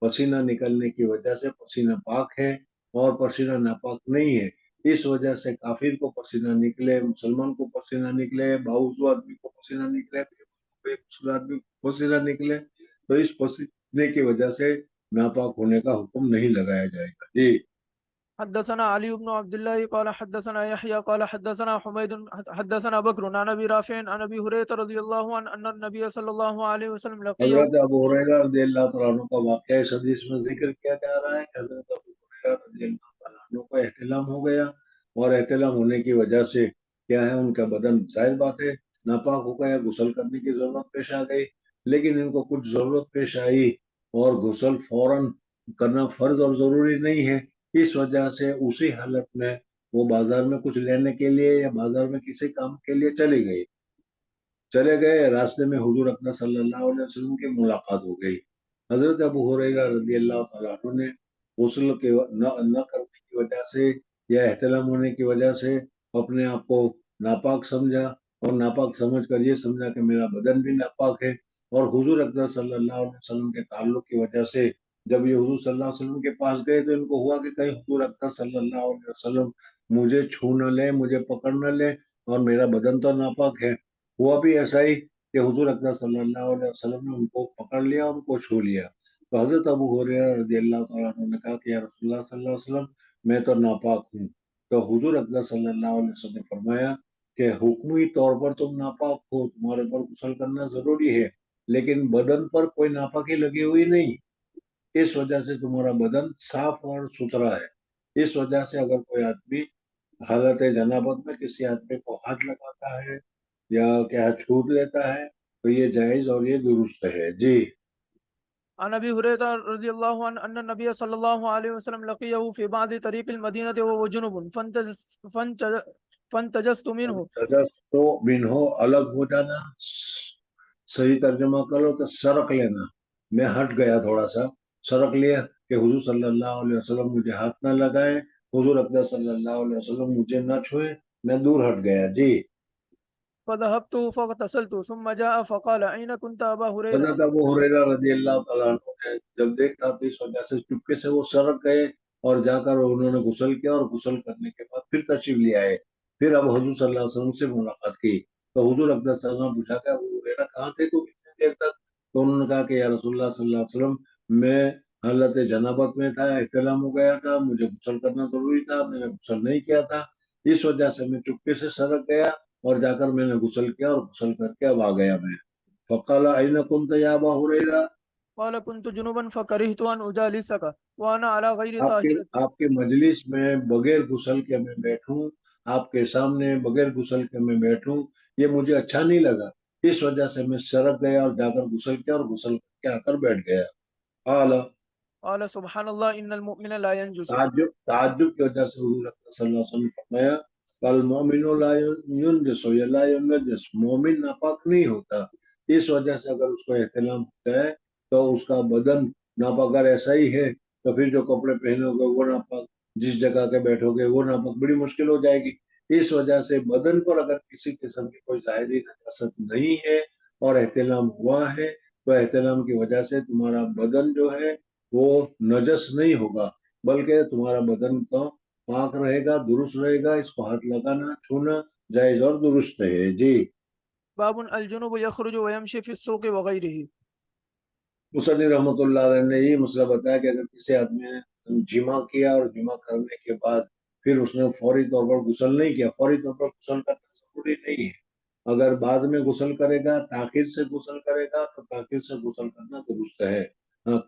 پسینہ نکلنے کی وجہ سے پسینہ پاک ہے اور پسینہ ناپاک نہیں ہے. اس وجہ سے کافر کو پسینہ نکلے، مسلمان کو پسینہ نکلے، باوضو آدمی کو پسینہ نکلے، آدمی کو پسینہ نکلے، تو اس پسینے کی وجہ سے ناپاک ہونے کا حکم نہیں لگایا جائے گا. جی. حدثنا علي بن عبد الله قال حدثنا يحيى قال حدثنا حميد حدثنا بكر عن ابي رافع عن ابي هريره رضي الله عنه ان النبي صلى الله عليه وسلم لقيه. حضرت ابو ہریرہ رضی اللہ تعالیٰ عنہ کا واقعہ اس حدیث میں ذکر کیا جا رہا ہے کہ حضرت ابو ہریرہ رضی اللہ تعالیٰ عنہ کا احتلام ہو گیا، اور احتلام ہونے کی وجہ سے کیا ہے ان کا بدن ظاہر بات ہے ناپاک ہو گیا، غسل کرنے کی ضرورت پیش آ گئی. لیکن ان کو کچھ ضرورت پیش آئی اور غسل فوراً کرنا فرض اور ضروری نہیں ہے، اس وجہ سے اسی حالت میں وہ بازار میں کچھ لینے کے لیے یا بازار میں کسی کام کے لیے چلے گئے. راستے میں حضور اکرم صلی اللہ علیہ وسلم کی ملاقات ہو گئی. حضرت ابو ہریرہ رضی اللہ تعالیٰ عنہ نے غسل کے نہ کرنے کی وجہ سے یا احتلام ہونے کی وجہ سے اپنے آپ کو ناپاک سمجھا، اور ناپاک سمجھ کر یہ سمجھا کہ میرا بدن بھی ناپاک ہے. اور حضور اکرم صلی اللہ علیہ وسلم کے تعلق کی وجہ سے جب یہ حضور صلی اللہ علیہ وسلم کے پاس گئے تو ان کو ہوا کہ کہیں حضور اکرم صلی اللہ علیہ وسلم مجھے چھو نہ لے، مجھے پکڑ نہ لے، اور میرا بدن تو ناپاک ہے. ہوا بھی ایسا ہی کہ حضور اکرم صلی اللہ علیہ وسلم نے ان کو پکڑ لیا، ان کو چھو لیا. تو حضرت ابو ہریرہ رضی اللہ تعالیٰ عنہ نے کہا کہ یا رسول اللہ صلی اللہ علیہ وسلم میں تو ناپاک ہوں. تو حضور اکرم صلی اللہ علیہ وسلم نے فرمایا کہ حکمی طور پر تم ناپاک ہو، تمہارے پر غسل کرنا ضروری ہے، لیکن بدن پر کوئی ناپاکی لگی ہوئی نہیں، اس وجہ سے تمہارا بدن صاف اور ستھرا ہے. اس وجہ سے اگر کوئی آدمی حالت جنابت میں کسی آدمی کو ہاتھ لگاتا ہے یا کیا چھوٹ لیتا ہے تو یہ جائز اور یہ درست ہے. جی. عن ابي هريره رضي الله عنه ان النبي صلى الله عليه وسلم لقيه في بعض طريق المدينه وهو جنب فانتجست منه. تو بنہو الگ ہو جانا، صحیح ترجمہ کرو تو سرک لینا. میں ہٹ گیا تھوڑا سا، سرک لیا کہ حضور صلی اللہ علیہ وسلم مجھے ہاتھ نہ لگائے، حضور اکرم صلی اللہ علیہ وسلم مجھے نہ چھوئے، میں دور ہٹ گیا. جی. فذهبت فاغتسلت ثم جاء فقال اين كنت ابا هريره. حضرت ابو ہریرہ رضی اللہ تعالیٰ عنہ نے جب دیکھا تو اس وجہ سے چپکے سے وہ سرک گئے اور جا کر انہوں نے غسل کیا، اور غسل کرنے کے بعد پھر تشریف لے آئے. پھر اب حضور صلی اللہ علیہ وسلم سے ملاقات کی تو حضور اکرم صلی اللہ علیہ وسلم نے پوچھا کہ ابو ہریرہ کہاں تھے تو اتنی دیر تک؟ تو انہوں نے کہا کہ یا رسول اللہ صلی اللہ علیہ وسلم میں حالت جنابت میں تھا، احتلام ہو گیا تھا، مجھے غسل کرنا ضروری تھا، میں نے غسل نہیں کیا تھا، اس وجہ سے میں چپکے سے سرک گیا اور جا کر میں نے غسل کیا اور غسل کر کے اب آ گیا. میں فقال أين كنت يا أبا هريرة؟ قال كنت جنوبا فكرهت ان اجالسك وانا على غير طاهره. آپ کے مجلس میں بغیر غسل کے میں بیٹھوں، آپ کے سامنے بغیر غسل کے میں بیٹھوں، یہ مجھے اچھا نہیں لگا، اس وجہ سے میں سرک گیا اور جا کر غسل کیا اور غسل کر کے آ کر بیٹھ گیا. قال سبحان الله ان المؤمن لا ينجس. تعجب کی وجہ سے حضور صلی اللہ علیہ وسلم نے فرمایا المؤمن لا ينجس لا ينجس، مومن ناپاک نہیں ہوتا. اس وجہ سے اگر اس کو احتلام ہوتا ہے تو اس کا بدن ناپاک، اگر ایسا ہی ہے تو پھر جو کپڑے پہنو گے وہ ناپاک، جس جگہ کے بیٹھو گے وہ ناپاک، بڑی مشکل ہو جائے گی. اس وجہ سے بدن پر اگر کسی قسم کی کوئی ظاہری نجاست نہیں ہے اور احتلام ہوا ہے تو احتلام کی وجہ سے تمہارا بدن جو ہے وہ نجس نہیں ہوگا، بلکہ تمہارا بدن تو پاک رہے گا، درست رہے گا، اس کو ہاتھ لگانا چھونا جائز اور درست ہے۔ جی باب الجنوب يخرج ويمشي في السوق وغيره. مصنف رحمۃ اللہ علیہ نے یہ مسئلہ بتایا کہ اگر کسی آدمی نے جمع کیا اور جمع کرنے کے بعد پھر اس نے فوری طور پر غسل نہیں کیا، فوری طور پر غسل کرنا ضروری نہیں ہے، اگر بعد میں غسل کرے گا، تاخیر سے غسل کرے گا تو تاخیر سے غسل کرنا درست ہے۔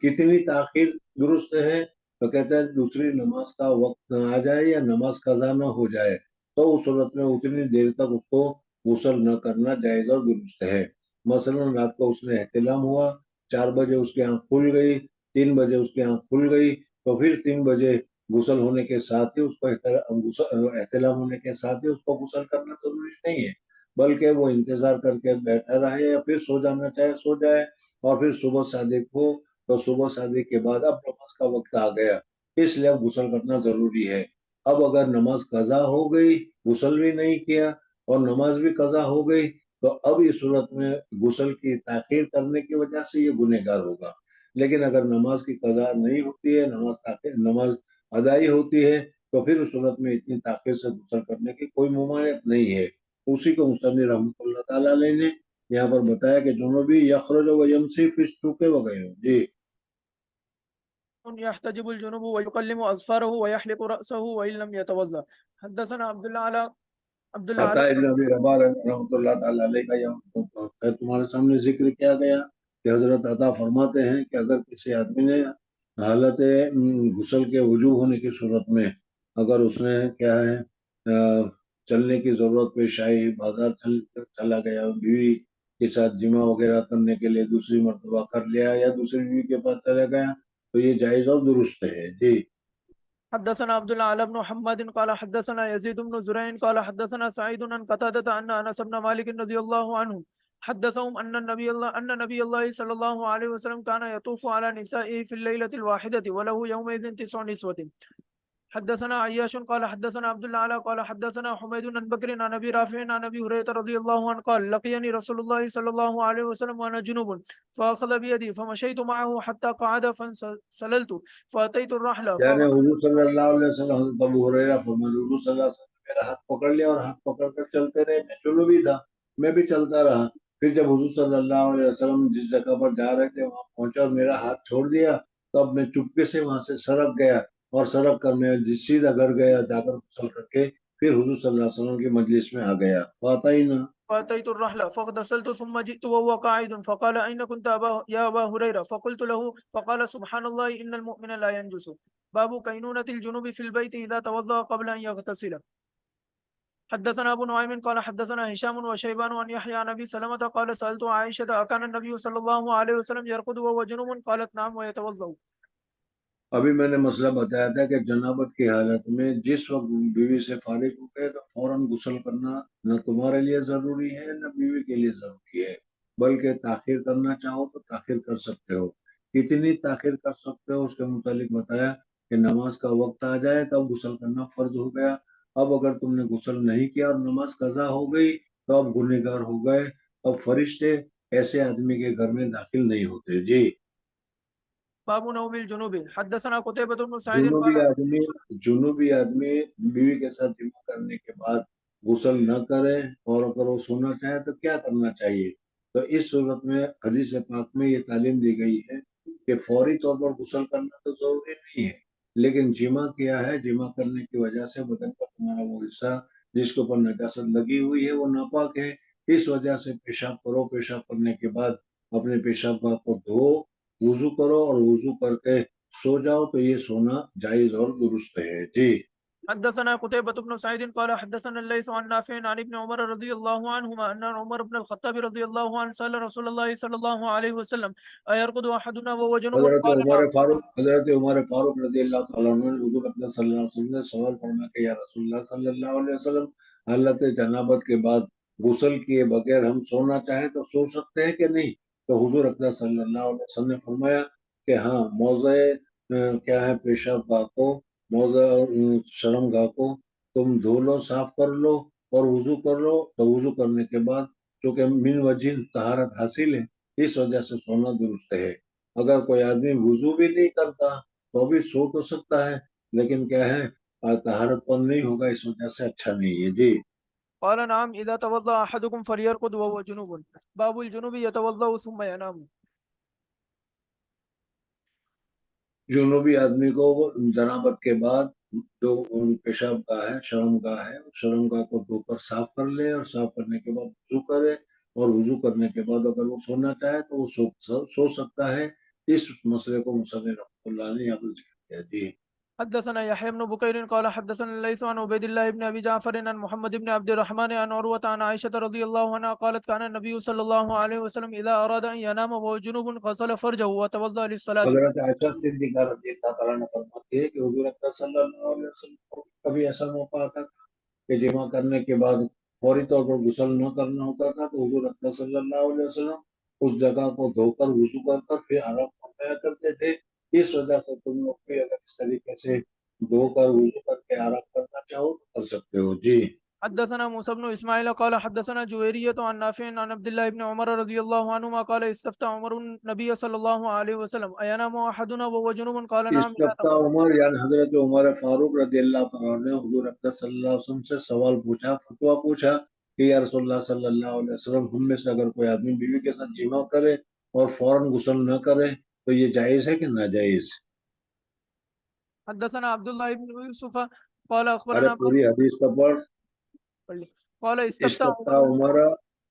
کتنی تاخیر درست ہے تو کہتے ہیں دوسری نماز کا وقت آ جائے یا نماز قضا نہ ہو جائے تو اس صورت میں اتنی دیر تک اس کو غسل نہ کرنا جائز اور درست ہے۔ مثلا رات کو اس نے احتلام ہوا، 4 بجے اس کی آنکھ کھل گئی، 3 بجے اس کی آنکھ کھل گئی تو پھر 3 بجے غسل ہونے کے ساتھ ہی اس کو احتلام ہونے کے ساتھ ہی اس کو غسل کرنا ضروری نہیں ہے، بلکہ وہ انتظار کر کے بیٹھا رہے یا پھر سو جانا چاہے سو جائے، اور پھر صبح صادق ہو تو صبح صادق کے بعد اب نماز کا وقت آ گیا، اس لیے اب غسل کرنا ضروری ہے۔ اب اگر نماز قضا ہو گئی، غسل بھی نہیں کیا اور نماز بھی قضا ہو گئی تو اب اس صورت میں غسل کی تاخیر کرنے کی وجہ سے یہ گنہگار ہوگا، لیکن اگر نماز کی قضا نہیں ہوتی ہے، نماز ادائی ہوتی ہے تو پھر اس صورت میں اتنی تاخیر سے غسل کرنے کی کوئی ممانعت نہیں ہے۔ اسی کو مصنف رحمۃ اللہ تعالیٰ علیہ نے یہاں پر بتایا کہ جنوبی یخرج و یمشی فی السوق وغیرہ۔ جی يحتجب الجنوب ويقلم أظفاره ويحلق رأسه وإن لم يتوضأ. حدثنا عبد الله عطا على ابن ابی رباح رحمۃ اللہ تعالیٰ علیہ کا یہاں تمہارے سامنے ذکر کیا گیا کہ حضرت عطا فرماتے ہیں کہ اگر کسی آدمی نے حالت غسل کے وجوب ہونے کی صورت میں اگر اس نے کیا ہے چلنے کی ضرورت پیش آئی، بازار چلا گیا، بیوی کے ساتھ جمع وغیرہ کرنے کے لیے دوسری مرتبہ کر لیا یا دوسری بیوی کے پاس چلا گیا تو یہ جائز اور درست ہے۔ جی حدثنا عبد الله على بن محمد قال حدثنا يزيد بن زريع قال حدثنا سعيد عن قتادة أن أنس بن مالك رضي الله عنه حدثهم أن نبي الله صلى الله عليه وسلم كان يطوف على نسائه في الليلة الواحدة وله يومئذ 9 نسوة. حدثنا عياش قال حدثنا عبد الله على قال حدثنا حميد بن بكر عن ابي رافع عن ابي هريره رضي الله عنه قال لقيني رسول الله صلى الله عليه وسلم وانا جنوب فاخذ بيدي فمشيت معه حتى قعد فانسللت فاتيت الرحله یعنی حضور صلی اللہ علیہ وسلم حضرت ابو ہریرہ فرماتے حضور صلی اللہ علیہ وسلم نے میرا ہاتھ پکڑ لیا اور ہاتھ پکڑ کر چلتے رہے، میں جنوبی تھا، میں بھی چلتا رہا، پھر جب حضور صلی اللہ علیہ وسلم جس جگہ پر جا رہے تھے وہاں پہنچا اور میرا ہاتھ چھوڑ دیا تو اب میں چپکے سے وہاں سے سرک گیا اور سرک کر میں سیدھا گھر گیا، جا کر غسل کر کے پھر حضور صلی اللہ علیہ وسلم کی مجلس میں آ گیا۔ فاتحینہ فأتيت الرحلة فاغتسلت ثم جئت وهو قاعد فقال أين كنت يا أبا هريرة فقلت له فقال سبحان الله إن المؤمن لا ينجس. باب كينونة الجنوب في البيت إذا توضأ قبل أن يغتسل. حدثنا ابو نعيم قال حدثنا هشام وشيبان عن يحيى عن ابي سلمة قال سألت عائشة أكان النبي صلى الله عليه وسلم يرقد وهو جنوب قالت نعم ويتوضأ. ابھی میں نے مسئلہ بتایا تھا کہ جنابت کی حالت میں جس وقت بیوی سے فارغ ہو گئے تو فوراً غسل کرنا نہ تمہارے لیے ضروری ہے نہ بیوی کے لیے ضروری ہے، بلکہ تاخیر کرنا چاہو تو تاخیر کر سکتے ہو۔ کتنی تاخیر کر سکتے ہو اس کے متعلق بتایا کہ نماز کا وقت آ جائے تب غسل کرنا فرض ہو گیا، اب اگر تم نے غسل نہیں کیا اور نماز قضا ہو گئی تو اب گنہگار ہو گئے، اب فرشتے ایسے آدمی کے گھر میں داخل نہیں ہوتے۔ جی باب نوم الجنوب. حدثنا قتيبة بن سعيد قال جنوبی آدمی بیوی کے ساتھ جمع کرنے کے بعد غسل نہ کرے اور اگر وہ سونا چاہے تو کیا کرنا چاہیے، تو اس صورت میں حدیث پاک میں یہ تعلیم دی گئی ہے کہ فوری طور پر غسل کرنا تو ضروری نہیں ہے، لیکن جمع کیا ہے، جمع کرنے کی وجہ سے بدن کا تمہارا وہ حصہ جس کے اوپر نجاست لگی ہوئی ہے وہ ناپاک ہے، اس وجہ سے پیشاب کرو، پیشاب کرنے کے بعد اپنے پیشاب پاک کو دھو، وضو کرو اور وضو کر کے سو جاؤ تو یہ سونا جائز اور درست ہے۔ جی حدثنا قتيبة بن سعيد قال حدثنا الليث عن نافع عن ابن عمر رضي الله عنهما أن عمر بن الخطاب رضي الله عنه سأل رسول الله صلى الله عليه وسلم أيرقد أحدنا وهو جنوب قال نعم. حضرت عمر فاروق رضی اللہ تعالیٰ عنہ نے حضور اکرم صلی اللہ علیہ وسلم نے سوال فرمایا کہ یا رسول اللہ صلی اللہ علیہ وسلم حالت جنابت کے بعد غسل کیے بغیر ہم سونا چاہیں تو سو سکتے ہیں کہ نہیں، تو حضور اکرم صلی اللہ علیہ وسلم نے فرمایا کہ ہاں، موضع کیا ہے پیشاب گاہ کو، موضع شرم گاہ کو تم دھو لو، صاف کر لو اور وضو کر لو، تو وضو کرنے کے بعد چونکہ من وجہ طہارت حاصل ہے، اس وجہ سے سونا درست ہے۔ اگر کوئی آدمی وضو بھی نہیں کرتا تو بھی سو تو سکتا ہے، لیکن کیا ہے طہارت پر نہیں ہوگا، اس وجہ سے اچھا نہیں ہے۔ جی قال نعم إذا توضأ أحدكم فليرقد وهو جنوب. باب الجنوب يتوضأ ثم ينام. جنوبی آدمی کو جنابت کے بعد جو پیشاب گاہ ہے، شرم گاہ ہے، شرم گاہ کو دھو کر صاف کر لے، اور صاف کرنے کے بعد وضو کرے، اور وضو کرنے کے بعد اگر وہ سونا چاہے تو وہ سو سکتا ہے۔ اس مسئلے کو مصنف رحمۃ اللہ نے یہاں پر ذکر کیا۔ جی حدثنا يحيى بن بكير قال حدثنا الليث عن عبيد الله بن ابي جعفر عن محمد بن عبد الرحمن عن عروة عن عائشة رضي الله عنها قالت كان النبي صلى الله عليه وسلم اذا اراد ان ينام وهو جنوب غسل فرجه وتوضا للصلاة. حضرت عائشہ صدیقہ رضی اللہ تعالیٰ نے فرماتی ہے کہ حضور اکرم صلی اللہ علیہ وسلم کو کبھی ایسا موقع آتا تھا کہ جمع کرنے کے بعد فوری طور پر غسل نہ کرنا ہوتا تھا، تو حضور اکرم صلی اللہ علیہ وسلم اس جگہ کو دھو کر وضو کر پھر آرام فرمایا کرتے تھے۔ اس وجہ سے تم لوگ بھی اگر اس طریقے سے دھو کر وضو کر کے آرام کرنا چاہو تو کر سکتے ہو۔ جی حدثنا موسى بن اسماعيل قال حدثنا جويرية عن نافع عن عبد الله بن عمر رضي الله عنهما قال استفتى عمر النبي صلى الله عليه وسلم اينام احدنا وهو جنوب قال نعم اذا استفتاء عمر یعنی حضرت عمر فاروق رضی اللہ عنہ نے حضور اکرم صلی اللہ علیہ وسلم سے سوال پوچھا، فتویٰ پوچھا کہ یا رسول اللہ صلی اللہ علیہ وسلم، ہم میں سے اگر کوئی آدمی بیوی کے ساتھ جمع کرے اور فوراً غسل نہ کرے تو یہ جائز ہے کہ ناجائز؟ حدثنا عبد الله بن يوسف قال ارے اخبرنا پوری حدیث کا پڑھ۔ قال استفتاء عمر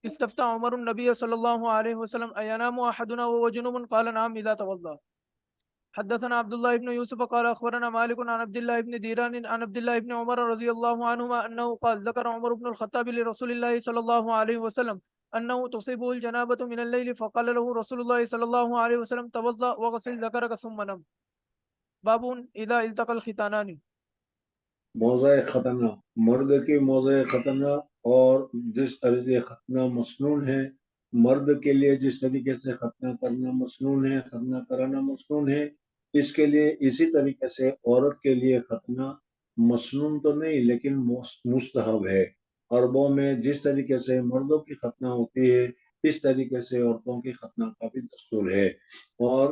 استفتى عمر النبي صلى الله عليه وسلم اينام احدنا وهو جنوب قال نعم اذا توضا. حدثنا عبد الله بن يوسف قال اخبرنا مالك عن عبد الله بن ديران عن عبد الله بن عمر رضي الله عنهما انه قال ذكر عمر بن الخطاب لرسول الله صلى الله عليه وسلم انه تصيبه الجنابة من الليل فقال له رسول الله صلى الله عليه وسلم توضا وغسل ذكرك ثم نم. باب اذا التقى الختانان. موضع ختنہ، مرد کی موضع ختنہ اور جس طریقے ختنہ مسنون ہے، مرد کے لیے جس طریقے سے ختنہ کرنا مسنون ہے، ختنہ کرانا مسنون ہے، اس کے لیے اسی طریقے سے عورت کے لیے ختنہ مسنون تو نہیں لیکن مستحب ہے۔ عربوں میں جس طریقے سے مردوں کی ختنہ ہوتی ہے اس طریقے سے عورتوں کی ختنہ کا بھی دستور ہے۔ اور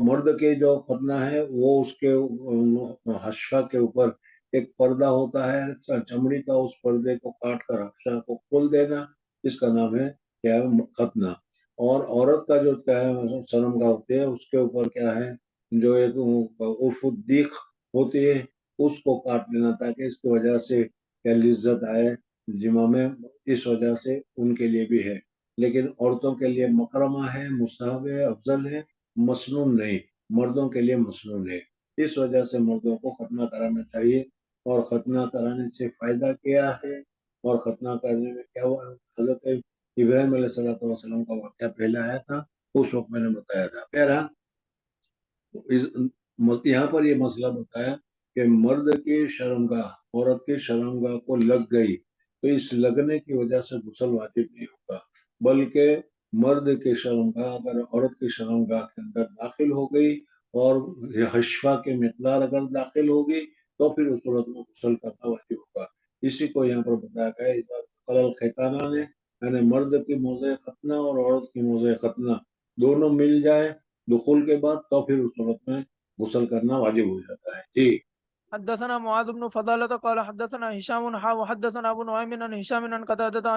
مرد کے جو ختنہ ہے وہ اس کے حشفہ کے اوپر ایک پردہ ہوتا ہے چمڑی کا، اس پردے کو کاٹ کر حشفہ کو کھول دینا، اس کا نام ہے کیا ہے ختنہ۔ اور عورت کا جو کیا ہے شرمگاہ ہوتی ہے اس کے اوپر کیا ہے جو ایک عرف الدیق ہوتی ہے اس کو کاٹ لینا تاکہ اس کی وجہ سے کیا لذت آئے جمع میں، اس وجہ سے ان کے لیے بھی ہے۔ لیکن عورتوں کے لیے مکرمہ ہے، مستحب ہے، افضل ہے، مسنون نہیں، مردوں کے لیے مسنون ہے۔ اس وجہ سے مردوں کو ختنہ کرانا چاہیے۔ اور ختنہ کرانے سے فائدہ کیا ہے اور ختنہ کرنے میں کیا ہوا، حضرت ابراہیم علیہ السلام کا واقعہ پہلے آیا تھا، اس وقت میں نے بتایا تھا۔ بہرحال یہاں پر یہ مسئلہ بتایا کہ مرد کی شرمگاہ عورت کی شرمگاہ کو لگ گئی تو اس لگنے کی وجہ سے غسل واجب نہیں ہوگا، بلکہ مرد کی شرمگاہ اگر عورت کی شرمگاہ کے اندر داخل ہو گئی اور حشفہ کی مقدار اگر داخل ہوگی تو پھر اس صورت میں غسل کرنا واجب ہوگا۔ اسی کو یہاں پر بتایا گیا خلل خیتانہ نے، یعنی مرد کی موضع ختنہ اور عورت کی موضع ختنہ دونوں مل جائے دخول کے بعد تو پھر اس صورت میں غسل کرنا واجب ہو جاتا ہے۔ جی حدثنا معاذ بن فضالة قال حدثنا هشام وحدثنا ابو نعيم عن هشام عن قتادة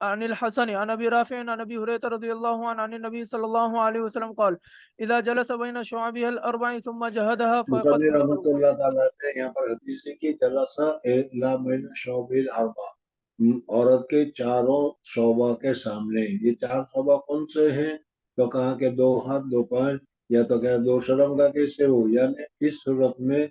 عن الحسن عن ابي رافع عن ابي هريرة رضي الله عنه عن النبي صلى الله عليه وسلم قال اذا جلس بين شعبها الاربع ثم جهدها فقد مصنف رحمۃ اللہ تعالیٰ نے یہاں پر حدیث لکھی جلسہ الا بین شعب الاربع، عورت کے چاروں شعبہ کے سامنے۔ یہ چار شعبہ کون سے ہیں؟ تو کہا کہ دو ہاتھ دو پیر یا تو کیا دو شرمگاہ کے سے ہو، یعنی اس صورت میں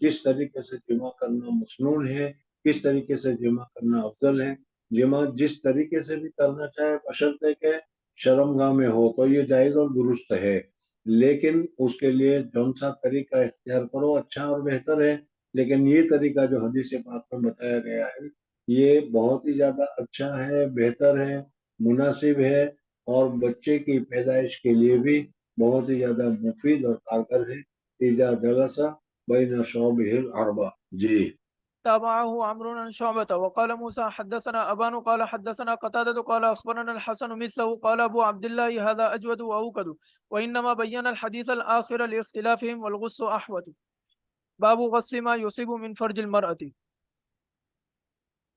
کس طریقے سے جمع کرنا مسنون ہے، کس طریقے سے جمع کرنا افضل ہے۔ جمع جس طریقے سے بھی کرنا چاہے بشرطے کہ شرمگاہ میں ہو تو یہ جائز اور درست ہے، لیکن اس کے لیے جون سا طریقہ اختیار کرو اچھا اور بہتر ہے۔ لیکن یہ طریقہ جو حدیث پاک میں بتایا گیا ہے یہ بہت ہی زیادہ اچھا ہے، بہتر ہے، مناسب ہے، اور بچے کی پیدائش کے لیے بھی بہت ہی زیادہ مفید اور کارگر ہے۔ اذا جلسہ بین شعبہ الاربع۔ جی تابعه عمرو عن شعبة وقال موسى حدثنا أبان قال حدثنا قتادة قال أخبرنا الحسن مثله قال أبو عبد الله هذا أجود وأوكد وإنما بين الحديث الآخر لاختلافهم والغص أحوط. باب غص ما يصيب من فرج المرأة.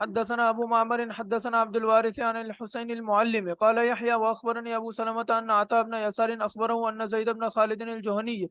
حدثنا أبو معمر حدثنا عبد الوارث عن الحسين المعلم قال يحيى وأخبرني أبو سلمة أن عطاء بن يسار أخبره أن زيد بن خالد الجهني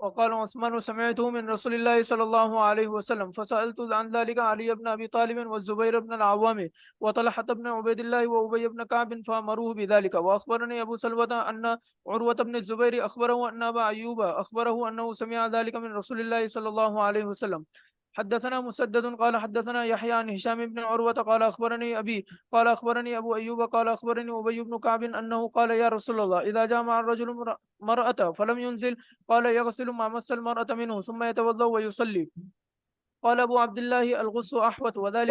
وقال عثمان سمعته من رسول الله صلى الله عليه وسلم فسألت عن ذلك علي بن أبي طالب والزبير بن العوام وطلحة بن عبيد الله وأبي بن كعب فأمروه بذلك. وأخبرني أبو سلمة أن عروة بن الزبير أخبره أن أبا أيوب أخبره أنه سمع ذلك من رسول الله صلى الله عليه وسلم. حدثنا مسدد قال حدثنا يحيى عن هشام بن عروة قال أخبرني أبي قال أخبرني أبو أيوب قال أخبرني أبي بن كعب أنه قال يا رسول الله إذا جامع الرجل مرأة فلم ينزل قال يغسل ما مس المرأة منه ثم يتوضأ ويصلي. قال أبو عبد الله الغسل أحوط وذلك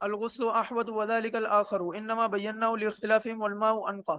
الغسل أحوط وذلك الآخر إنما بيناه لاختلافهم والماء أنقى.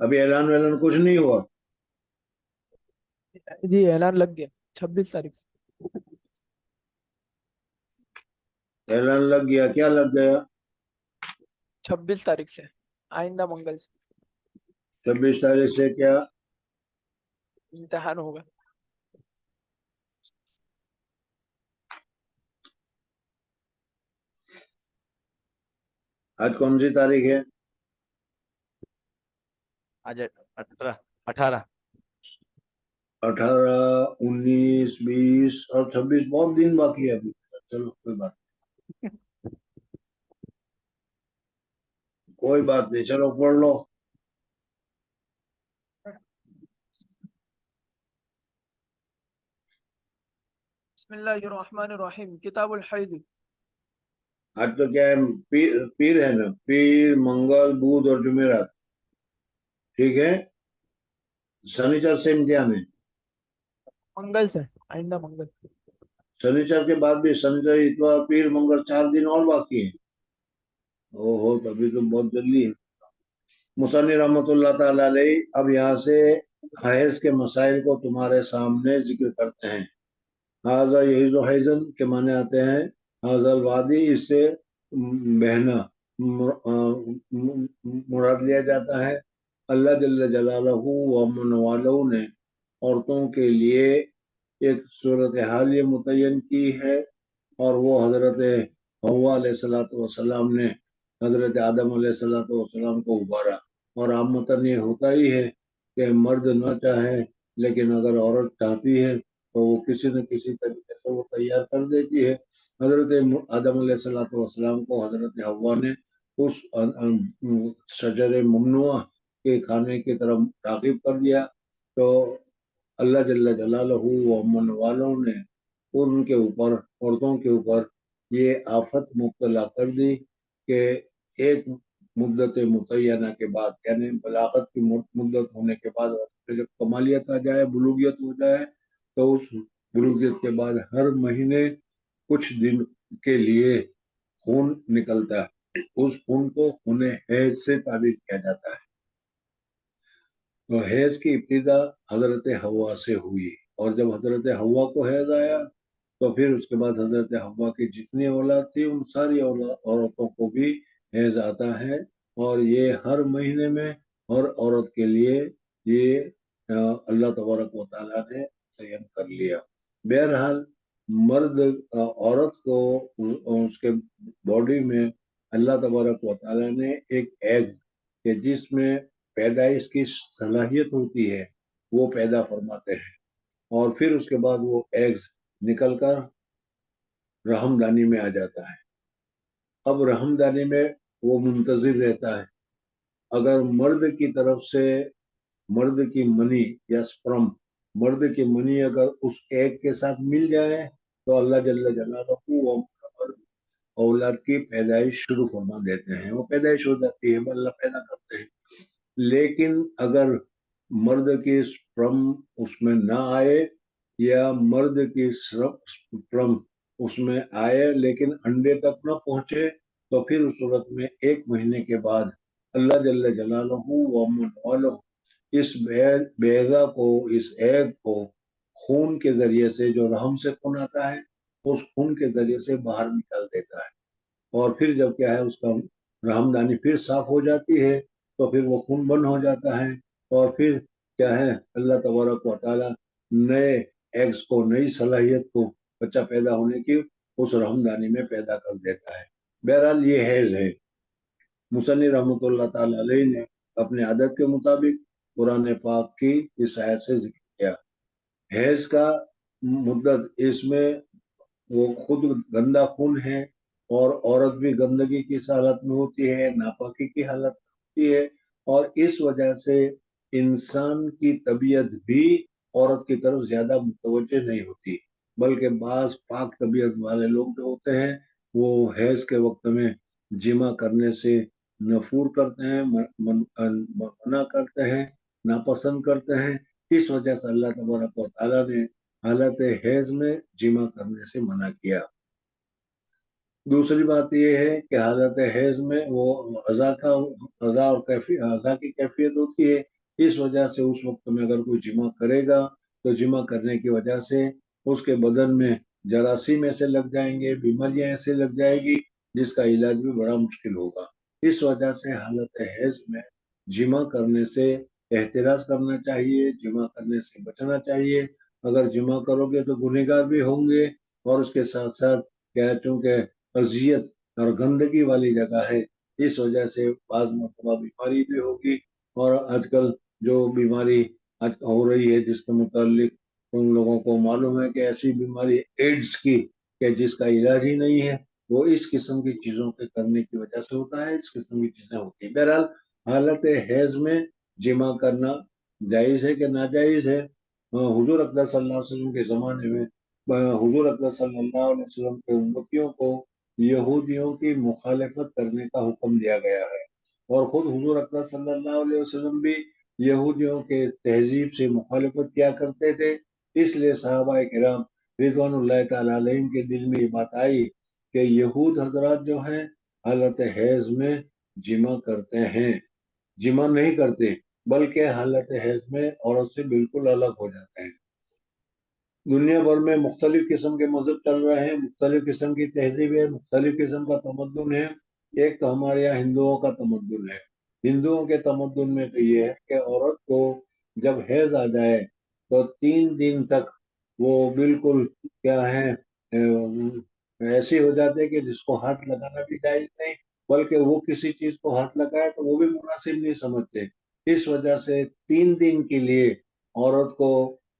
ابھی اعلان ویلان کچھ نہیں ہوا؟ جی اعلان لگ گیا 26 تاریخ سے. اعلان لگ گیا؟ کیا لگ گیا؟ 26 تاریخ سے آئندہ منگل سے 26 تاریخ سے کیا؟ امتحان ہوگا. آج کون سی تاریخ ہے؟ آج 18. 18، 19، 20 اور 26، بہت دن باقی ہے ابھی. چلو کوئی بات نہیں، چلو پڑھ لو. بسم اللہ الرحمن الرحیم. کتاب الحیض. آج تو کیا ہے، پیر ہے نا، پیر، منگل، بدھ اور جمعرات. ٹھیک ہے، شنیچر سے امتحان ہے. منگل سے آئندہ منگل. شنیچر کے بعد بھی شنیچر، اتوار، پیر، منگل، 4 دن اور باقی ہیں. اوہو، تبھی تو بہت جلدی ہے. مصنف رحمۃ اللہ تعالی علیہ اب یہاں سے حیض کے مسائل کو تمہارے سامنے ذکر کرتے ہیں. حاضہ یحیض حیضن کے معنی آتے ہیں حاضہ الوادی، اس سے بہنا مراد لیا جاتا ہے. اللہ جل جلالہ و من والہ نے عورتوں کے لیے ایک صورتحال یہ متعین کی ہے، اور وہ حضرت حوا علیہ السلام نے حضرت آدم علیہ السلام کو ابھارا. اور عامتاً یہ ہوتا ہی ہے کہ مرد نہ چاہے، لیکن اگر عورت چاہتی ہے تو وہ کسی نہ کسی طریقے سے وہ تیار کر دیتی ہے. حضرت آدم علیہ السلام کو حضرت حوا نے اس شجر ممنوع کے کھانے کی طرف راغب کر دیا، تو اللہ جل جلالہ و من والوں نے ان کے اوپر، عورتوں کے اوپر یہ آفت مبتلا کر دی کہ ایک مدت متعینہ کے بعد، یعنی بلاغت کی مدت ہونے کے بعد جب کمالیت آ جائے، بلوغیت ہو جائے، تو اس بلوغیت کے بعد ہر مہینے کچھ دن کے لیے خون نکلتا ہے. اس خون کو خون حیض سے تعبیر کیا جاتا ہے. تو حیض کی ابتدا حضرت حوا سے ہوئی، اور جب حضرت حوا کو حیض آیا تو پھر اس کے بعد حضرت حوا کی جتنی اولاد تھی ان ساری عورتوں کو بھی حیض آتا ہے. اور یہ ہر مہینے میں ہر عورت کے لیے یہ اللہ تبارک و تعالیٰ نے تعین کر لیا. بہرحال مرد، عورت کو اس کے باڈی میں اللہ تبارک و تعالیٰ نے ایک ایگ کہ جس میں پیدائش کی صلاحیت ہوتی ہے وہ پیدا فرماتے ہیں، اور پھر اس کے بعد وہ ایگز نکل کر رحم دانی میں آ جاتا ہے. اب رحم دانی میں وہ منتظر رہتا ہے. اگر مرد کی طرف سے مرد کی منی یا سپرم، مرد کی منی اگر اس ایگ کے ساتھ مل جائے تو اللہ جل جلالہ وہ اولاد کی پیدائش شروع فرما دیتے ہیں، وہ پیدائش ہو جاتی ہے، اللہ پیدا کرتے ہیں. لیکن اگر مرد کی سپرم اس میں نہ آئے، یا مرد کی سپرم اس میں آئے لیکن انڈے تک نہ پہنچے، تو پھر اس صورت میں 1 مہینے کے بعد اللہ جل جلالہ و من والہ اس بیضا کو، اس ایگ کو خون کے ذریعے سے، جو رحم سے خون آتا ہے اس خون کے ذریعے سے باہر نکال دیتا ہے. اور پھر جب کیا ہے اس کا رحم دانی پھر صاف ہو جاتی ہے تو پھر وہ خون بند ہو جاتا ہے، اور پھر کیا ہے اللہ تبارک و تعالی نئے ایگز کو، نئی صلاحیت کو بچہ پیدا ہونے کی اس رحم دانی میں پیدا کر دیتا ہے. بہرحال یہ حیض ہے. مصنف رحمۃ اللہ تعالی علیہ نے اپنے عادت کے مطابق قرآن پاک کی اس آیت سے ذکر کیا. حیض کا مدت، اس میں وہ خود گندا خون ہے، اور عورت بھی گندگی کی حالت میں ہوتی ہے، ناپاکی کی حالت میں ہوتی ہے، اور اس وجہ سے انسان کی طبیعت بھی عورت کی طرف زیادہ متوجہ نہیں ہوتی، بلکہ بعض پاک طبیعت والے لوگ جو ہوتے ہیں وہ حیض کے وقت میں جمع کرنے سے نفور کرتے ہیں، منع کرتے ہیں، ناپسند کرتے ہیں. اس وجہ سے اللہ تبارک و تعالیٰ نے حالت حیض میں جمع کرنے سے منع کیا. دوسری بات یہ ہے کہ حالت حیض میں وہ غذا کی کیفیت ہوتی ہے، اس وجہ سے اس وقت میں اگر کوئی جمع کرے گا تو جمع کرنے کی وجہ سے اس کے بدن میں جراثیم ایسے لگ جائیں گے، بیماریاں ایسے لگ جائے گی جس کا علاج بھی بڑا مشکل ہوگا۔ اس وجہ سے حالت حیض میں جمع کرنے سے احتراز کرنا چاہیے، جمع کرنے سے بچنا چاہیے۔ اگر جمع کرو گے تو گنہگار بھی ہوں گے، اور اس کے ساتھ ساتھ کیا، چونکہ اذیت اور گندگی والی جگہ ہے، اس وجہ سے بعض مرتبہ بیماری بھی ہوگی۔ اور آج کل جو بیماری ہو رہی ہے جس کے متعلق ان لوگوں کو معلوم ہے کہ ایسی بیماری ایڈز کی کہ جس کا علاج ہی نہیں ہے، وہ اس قسم کی چیزوں کے کرنے کی وجہ سے ہوتا ہے، اس قسم کی چیزیں ہوتی ہیں۔ بہرحال حالت حیض میں جمع کرنا جائز ہے کہ ناجائز ہے؟ حضور اقدس صلی اللہ علیہ وسلم کے زمانے میں حضور اقدس صلی اللہ علیہ وسلم کے امتیوں کو یہودیوں کی مخالفت کرنے کا حکم دیا گیا ہے، اور خود حضور اقدس صلی اللہ علیہ وسلم بھی یہودیوں کے تہذیب سے مخالفت کیا کرتے تھے۔ اس لیے صحابہ کرام رضوان اللہ تعالی علیہم کے دل میں یہ بات آئی کہ یہود حضرات جو ہیں حالت حیض میں جمع کرتے ہیں، جمع نہیں کرتے بلکہ حالت حیض میں عورت سے بالکل الگ ہو جاتے ہیں۔ دنیا بھر میں مختلف قسم کے مذہب چل رہے ہیں، مختلف قسم کی تہذیب ہے، مختلف قسم کا تمدن ہے۔ ایک تو ہمارے یہاں ہندوؤں کا تمدن ہے۔ ہندوؤں کے تمدن میں تو یہ ہے کہ عورت کو جب حیض آ جائے تو 3 دن تک وہ بالکل کیا ہے ایسی ہو جاتے کہ جس کو ہاتھ لگانا بھی جائز نہیں، بلکہ وہ کسی چیز کو ہاتھ لگائے تو وہ بھی مناسب نہیں سمجھتے۔ اس وجہ سے 3 دن کے لیے عورت کو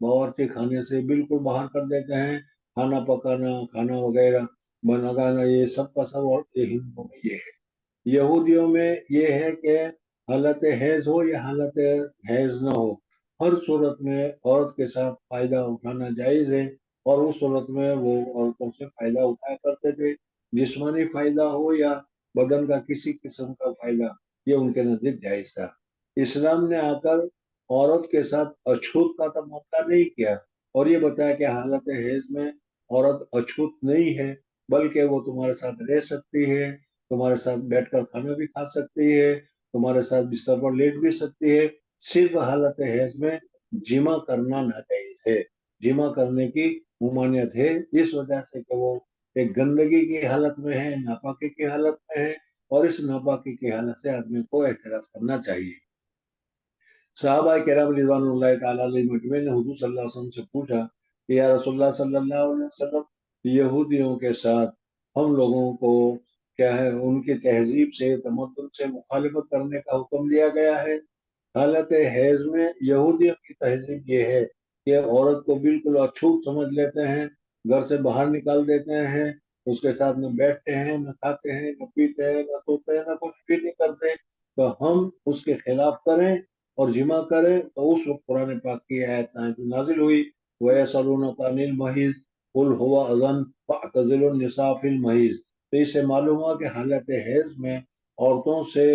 باورچی خانے سے بالکل باہر کر دیتے ہیں۔ کھانا پکانا، کھانا وغیرہ بنانا، یہ سب کا سب، اور یہ ہندوؤں میں یہ ہے۔ یہودیوں میں یہ ہے کہ حالت حیض ہو یا حالت حیض نہ ہو، ہر صورت میں عورت کے ساتھ فائدہ اٹھانا جائز ہے، اور اس صورت میں وہ عورتوں سے فائدہ اٹھایا کرتے تھے، جسمانی فائدہ ہو یا بدن کا کسی قسم کا فائدہ، یہ ان کے نزدیک جائز تھا۔ اسلام نے آ کر عورت کے ساتھ اچھوت کا تو معاملہ نہیں کیا، اور یہ بتایا کہ حالت حیض میں عورت اچھوت نہیں ہے، بلکہ وہ تمہارے ساتھ رہ سکتی ہے، تمہارے ساتھ بیٹھ کر کھانا بھی کھا سکتی ہے، تمہارے ساتھ بستر پر لیٹ بھی سکتی ہے۔ صرف حالت حیض میں جمع کرنا ناجائز ہے، جمع کرنے کی ممانعت ہے، اس وجہ سے کہ وہ ایک گندگی کی حالت میں ہے، ناپاکی کی حالت میں ہے، اور اس ناپاکی کی حالت سے آدمی کو احتراز کرنا چاہیے۔ صحابہ کرام رضوان اللہ تعالیٰ علیہ مجمعین نے حضور صلی اللہ علیہ وسلم سے پوچھا کہ یا رسول اللہ صلی اللہ علیہ وسلم، یہودیوں کے ساتھ ہم لوگوں کو کیا ہے ان کی تہذیب سے، تمدن سے مخالفت کرنے کا حکم دیا گیا ہے۔ حالت حیض میں یہودیوں کی تہذیب یہ ہے کہ عورت کو بالکل اچھوت سمجھ لیتے ہیں، گھر سے باہر نکال دیتے ہیں، اس کے ساتھ نہ بیٹھتے ہیں، نہ کھاتے ہیں، نہ پیتے ہیں، نہ سوتے ہیں، نہ کچھ بھی نہیں کرتے۔ تو ہم اس کے خلاف کریں اور جمع کریں تو اس وقت قرآن پاک کی آیت نازل ہوئی، وَيَسْأَلُونَكَ عَنِ الْمَحِيضِ قُلْ هُوَ أَذًى فَاعْتَزِلُوا النِّسَاءَ فِي الْمَحِيضِ۔ تو اس سے معلوم ہوا کہ حالت حیض میں عورتوں سے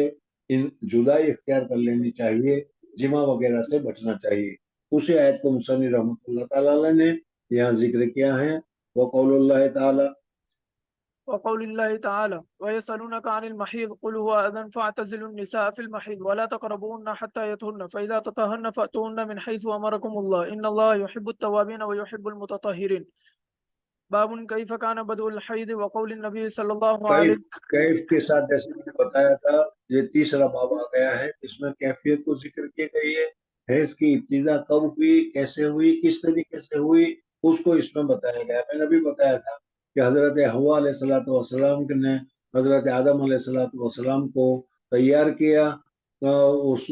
جدائی اختیار کر لینی چاہیے، جمع وغیرہ سے بچنا چاہیے۔ اسی آیت کو مصنف رحمۃ اللہ تعالی نے یہاں ذکر کیا ہے، وقول اللہ تعالی وقول الله تعالى ويسألونك عن المحيض قل هو أذى فاعتزلوا النساء في المحيض ولا تقربوهن حتى يطهرن فإذا تطهرن فأتوهن من حيث أمركم الله إن الله يحب التوابين ويحب المتطهرين. باب كيف كان بدء الحيض وقول النبي صلى الله عليه کیف کے ساتھ جیسے میں نے بتایا تھا، یہ تیسرا باب آ گیا ہے، اس میں کیفیت کو ذکر کی گئی ہے، حیض کی ابتدا کب ہوئی، کیسے ہوئی، کس طریقے سے ہوئی، اس کو اس میں بتایا گیا۔ میں نے بھی بتایا تھا کہ حضرت حوا علیہ الصلوۃ والسلام نے حضرت آدم علیہ الصلوۃ والسلام کو تیار کیا اس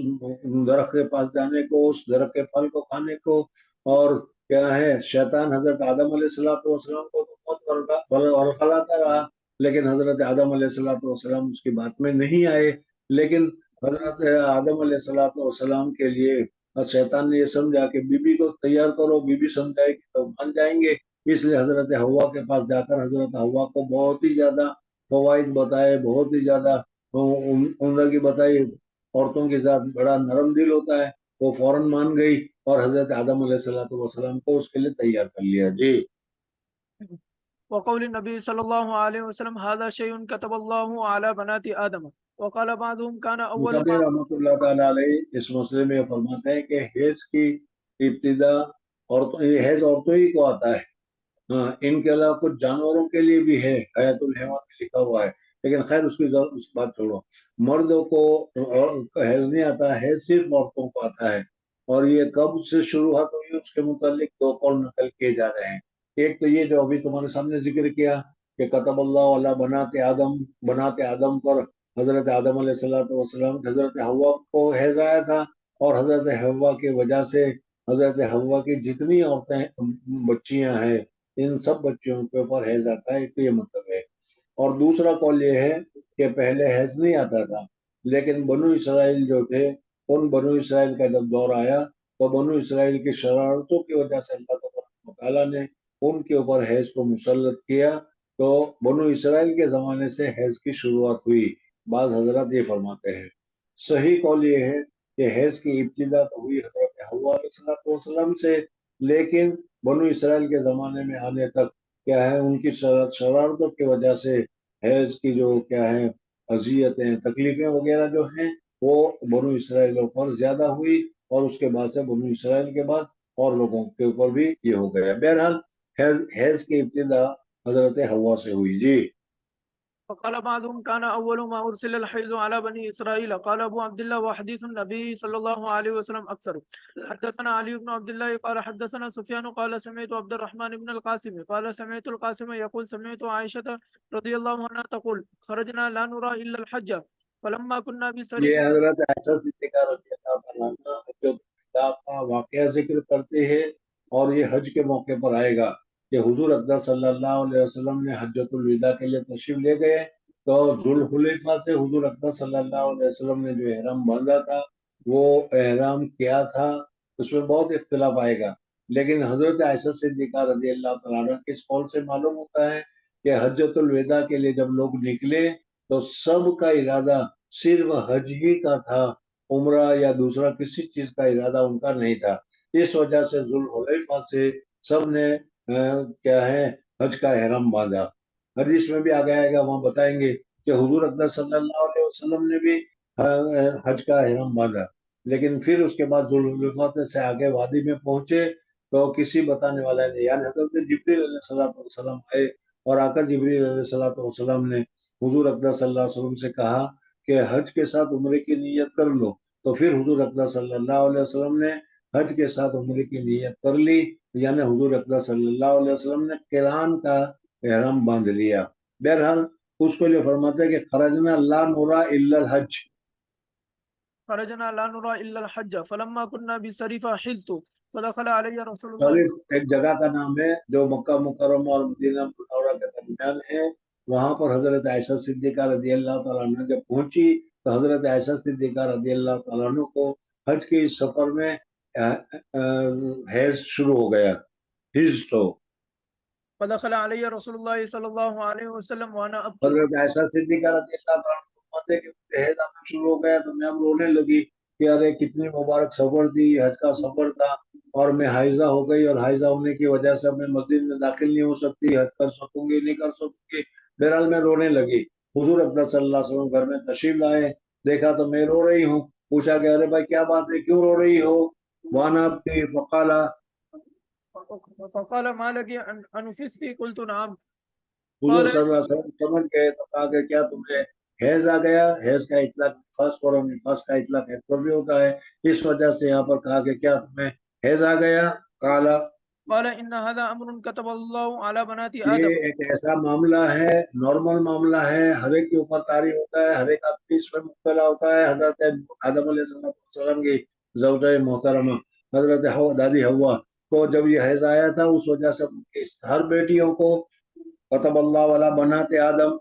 درخت کے پاس جانے کو، اس درخت کے پھل کو کھانے کو، اور کیا ہے شیطان حضرت آدم علیہ الصلوۃ والسلام کو بہت ورخلاتا رہا، لیکن حضرت آدم علیہ الصلوۃ والسلام اس کی بات میں نہیں آئے۔ لیکن حضرت آدم علیہ الصلوۃ والسلام کے لیے شیطان نے یہ سمجھا کہ بی بی کو تیار کرو، بی بی سمجھائے گی تو مان جائیں گے، اس لیے حضرت حوا کے پاس جا کر حضرت حوا کو بہت ہی زیادہ فوائد بتائے، بہت ہی زیادہ عمدگی بتائی۔ عورتوں کے ساتھ بڑا نرم دل ہوتا ہے، وہ فوراً مان گئی اور حضرت آدم علیہ الصلوۃ والسلام کو اس کے لیے تیار کر لیا۔ جی وقول النبي صلى الله عليه وسلم هذا شيء كتب الله على بنات آدم. وقال بعضهم كان أول مصنف ما رحمۃ اللہ تعالیٰ علیہ اس مسئلے میں یہ فرماتے ہیں کہ حیض کی ابتدا یہ حیض عورتوں ہی کو آتا ہے. ہاں، ان کے علاوہ کچھ جانوروں کے لیے بھی ہے، حیات الحیوان میں لکھا ہوا ہے، لیکن خیر اس کی اس بات چھوڑو. مردوں کو حیض نہیں آتا، حیض صرف عورتوں کو آتا ہے. اور یہ کب سے شروعات ہوئی اس کے متعلق دو قول نقل کیے جا رہے ہیں. ایک تو یہ جو ابھی تمہارے سامنے ذکر کیا کہ کتب اللہ علی بنات آدم پر حضرت آدم علیہ السلام حضرت حوا کو حیض آیا تھا، اور حضرت حوا کی وجہ سے حضرت حوا کی جتنی عورتیں بچیاں ہیں ان سب بچیوں کے اوپر حیض آتا ہے، تو یہ مطلب ہے. اور دوسرا قول یہ ہے کہ پہلے حیض نہیں آتا تھا، لیکن بنو اسرائیل جو تھے ان بنو اسرائیل کا جب دور آیا تو بنو اسرائیل کی شرارتوں کی وجہ سے اللہ تبارک و تعالیٰ نے ان کے اوپر حیض کو مسلط کیا، تو بنو اسرائیل کے زمانے سے حیض کی شروعات ہوئی. بعض حضرات یہ فرماتے ہیں. صحیح قول یہ ہے کہ حیض کی ابتدا تو ہوئی حضرت حوا علیہ السلام سے، لیکن بنو اسرائیل کے زمانے میں آنے تک کیا ہے ان کی شرارتوں کی وجہ سے حیض کی جو کیا ہے اذیتیں تکلیفیں وغیرہ جو ہیں وہ بنو اسرائیلوں پر زیادہ ہوئی، اور اس کے بعد سے بنو اسرائیل کے بعد اور لوگوں کے اوپر بھی یہ ہو گیا. بہرحال حیض کی ابتدا حضرت حوا سے ہوئی. جی. وقال بعضهم كان أول ما أرسل الحيض على بني إسرائيل. قال أبو عبد الله وحديث النبي صلى الله عليه وسلم أكثر. حدثنا علي بن عبد الله قال حدثنا سفيان قال سمعت عبد الرحمن بن القاسم قال سمعت القاسم يقول سمعت عائشة رضي الله عنها تقول خرجنا لا نرى إلا الحج فلما كنا یہ بسرية. حضرت عائشہ صدیقہ رضی اللہ تعالیٰ عنہ حجۃ الوداع کا واقعہ ذکر کرتے ہیں، اور یہ حج کے موقع پر آئے گا کہ حضور اقدس صلی اللہ علیہ وسلم نے حجۃ الوداع کے لیے تشریف لے گئے، تو ذوالحلیفہ سے حضور اقدس صلی اللہ علیہ وسلم نے جو احرام باندھا تھا وہ احرام کیا تھا، اس میں بہت اختلاف آئے گا. لیکن حضرت عائشہ صدیقہ رضی اللہ تعالیٰ عنہ کے اس قول سے معلوم ہوتا ہے کہ حجۃ الوداع کے لیے جب لوگ نکلے تو سب کا ارادہ صرف حج ہی کا تھا، عمرہ یا دوسرا کسی چیز کا ارادہ ان کا نہیں تھا. اس وجہ سے ذوالحلیفہ سے سب نے کیا ہے حج کا احرام باندھا. حدیث میں بھی آگے آئے گا، وہاں بتائیں گے کہ حضور اقدس صلی اللہ علیہ وسلم نے بھی حج کا احرام باندھا، لیکن پھر اس کے بعد ذوالحلیفہ سے آگے وادی میں پہنچے تو کسی بتانے والا نہیں، یعنی حضرت جبریل علیہ السلام آئے، اور آ کر جبریل علیہ السلام نے حضور اقدس صلی اللہ علیہ وسلم سے کہا کہ حج کے ساتھ عمرے کی نیت کر لو. تو پھر حضور اقدس صلی اللہ علیہ وسلم نے حج کے ساتھ عمرے کی نیت کر لی، یعنی حضور اقدس صلی اللہ علیہ وسلم نے قران کا احرام باندھ لیا. بہرحال اس کو لیے فرماتے ہیں کہ خرجنا لا نرى الا الحج، خرجنا لا نرى إلا الحج فلما كنا بسريفة حلت فدخل علي رسول الله. شریف ایک جگہ کا نام ہے جو مکہ مکرمہ اور مدینہ منورہ کے درمیان ہے. وہاں پر حضرت عائشہ صدیقہ رضی اللہ تعالیٰ عنہ جب پہنچی تو حضرت عائشہ صدیقہ رضی اللہ تعالیٰ عنہ کو حج کے اس سفر میں حیض شروع ہو گیا. حج تو فدخل علي رسول الله صلى الله عليه وسلم وأنا أبكي. حضرت عائشہ صدیقہ رضی اللہ تعالیٰ عنہ فرماتے کہ مجھے حیض آنا شروع ہو گیا تو میں اب رونے لگی کہ ارے کتنی مبارک سفر تھی، حج کا سفر تھا، اور میں حائضہ ہو گئی، اور حائضہ ہونے کی وجہ سے میں مسجد میں داخل نہیں ہو سکتی، حج کر سکوں گی نہیں کر سکوں گی. بہرحال میں رونے لگی. حضور اقدس صلی اللہ علیہ وسلم گھر میں تشریف لائے، دیکھا تو میں رو رہی ہوں. پوچھا کہ ارے بھائی کیا بات ہے، کیوں رو رہی ہو؟ وانا ابکی فقالا، فقال ما لك أن فسقي؟ قلت نعم. حضور قال صلی اللہ علیہ وسلم سمجھ گئے تو کہا کہ کیا تمہیں حیض آ گیا؟ حیض کا اطلاق نفاس پر اور نفاس کا اطلاق حیض پر بھی ہوتا ہے، اس وجہ سے یہاں پر کہا کہ کیا تمہیں حیض آ گیا؟ کالا، قال إن هذا أمر كتب الله على بنات آدم. یہ ایک ایسا معاملہ ہے، نارمل معاملہ ہے، ہر ایک کے اوپر طاری ہوتا ہے، ہر ایک آدمی اس میں مبتلا ہوتا ہے. حضرت آدم علیہ السلام کی زوجہ محترمہ حضرت دادی حوا کو جب یہ حیض آیا تھا اس وجہ سے ہر بیٹیوں کو کتب اللہ والا بنات آدم،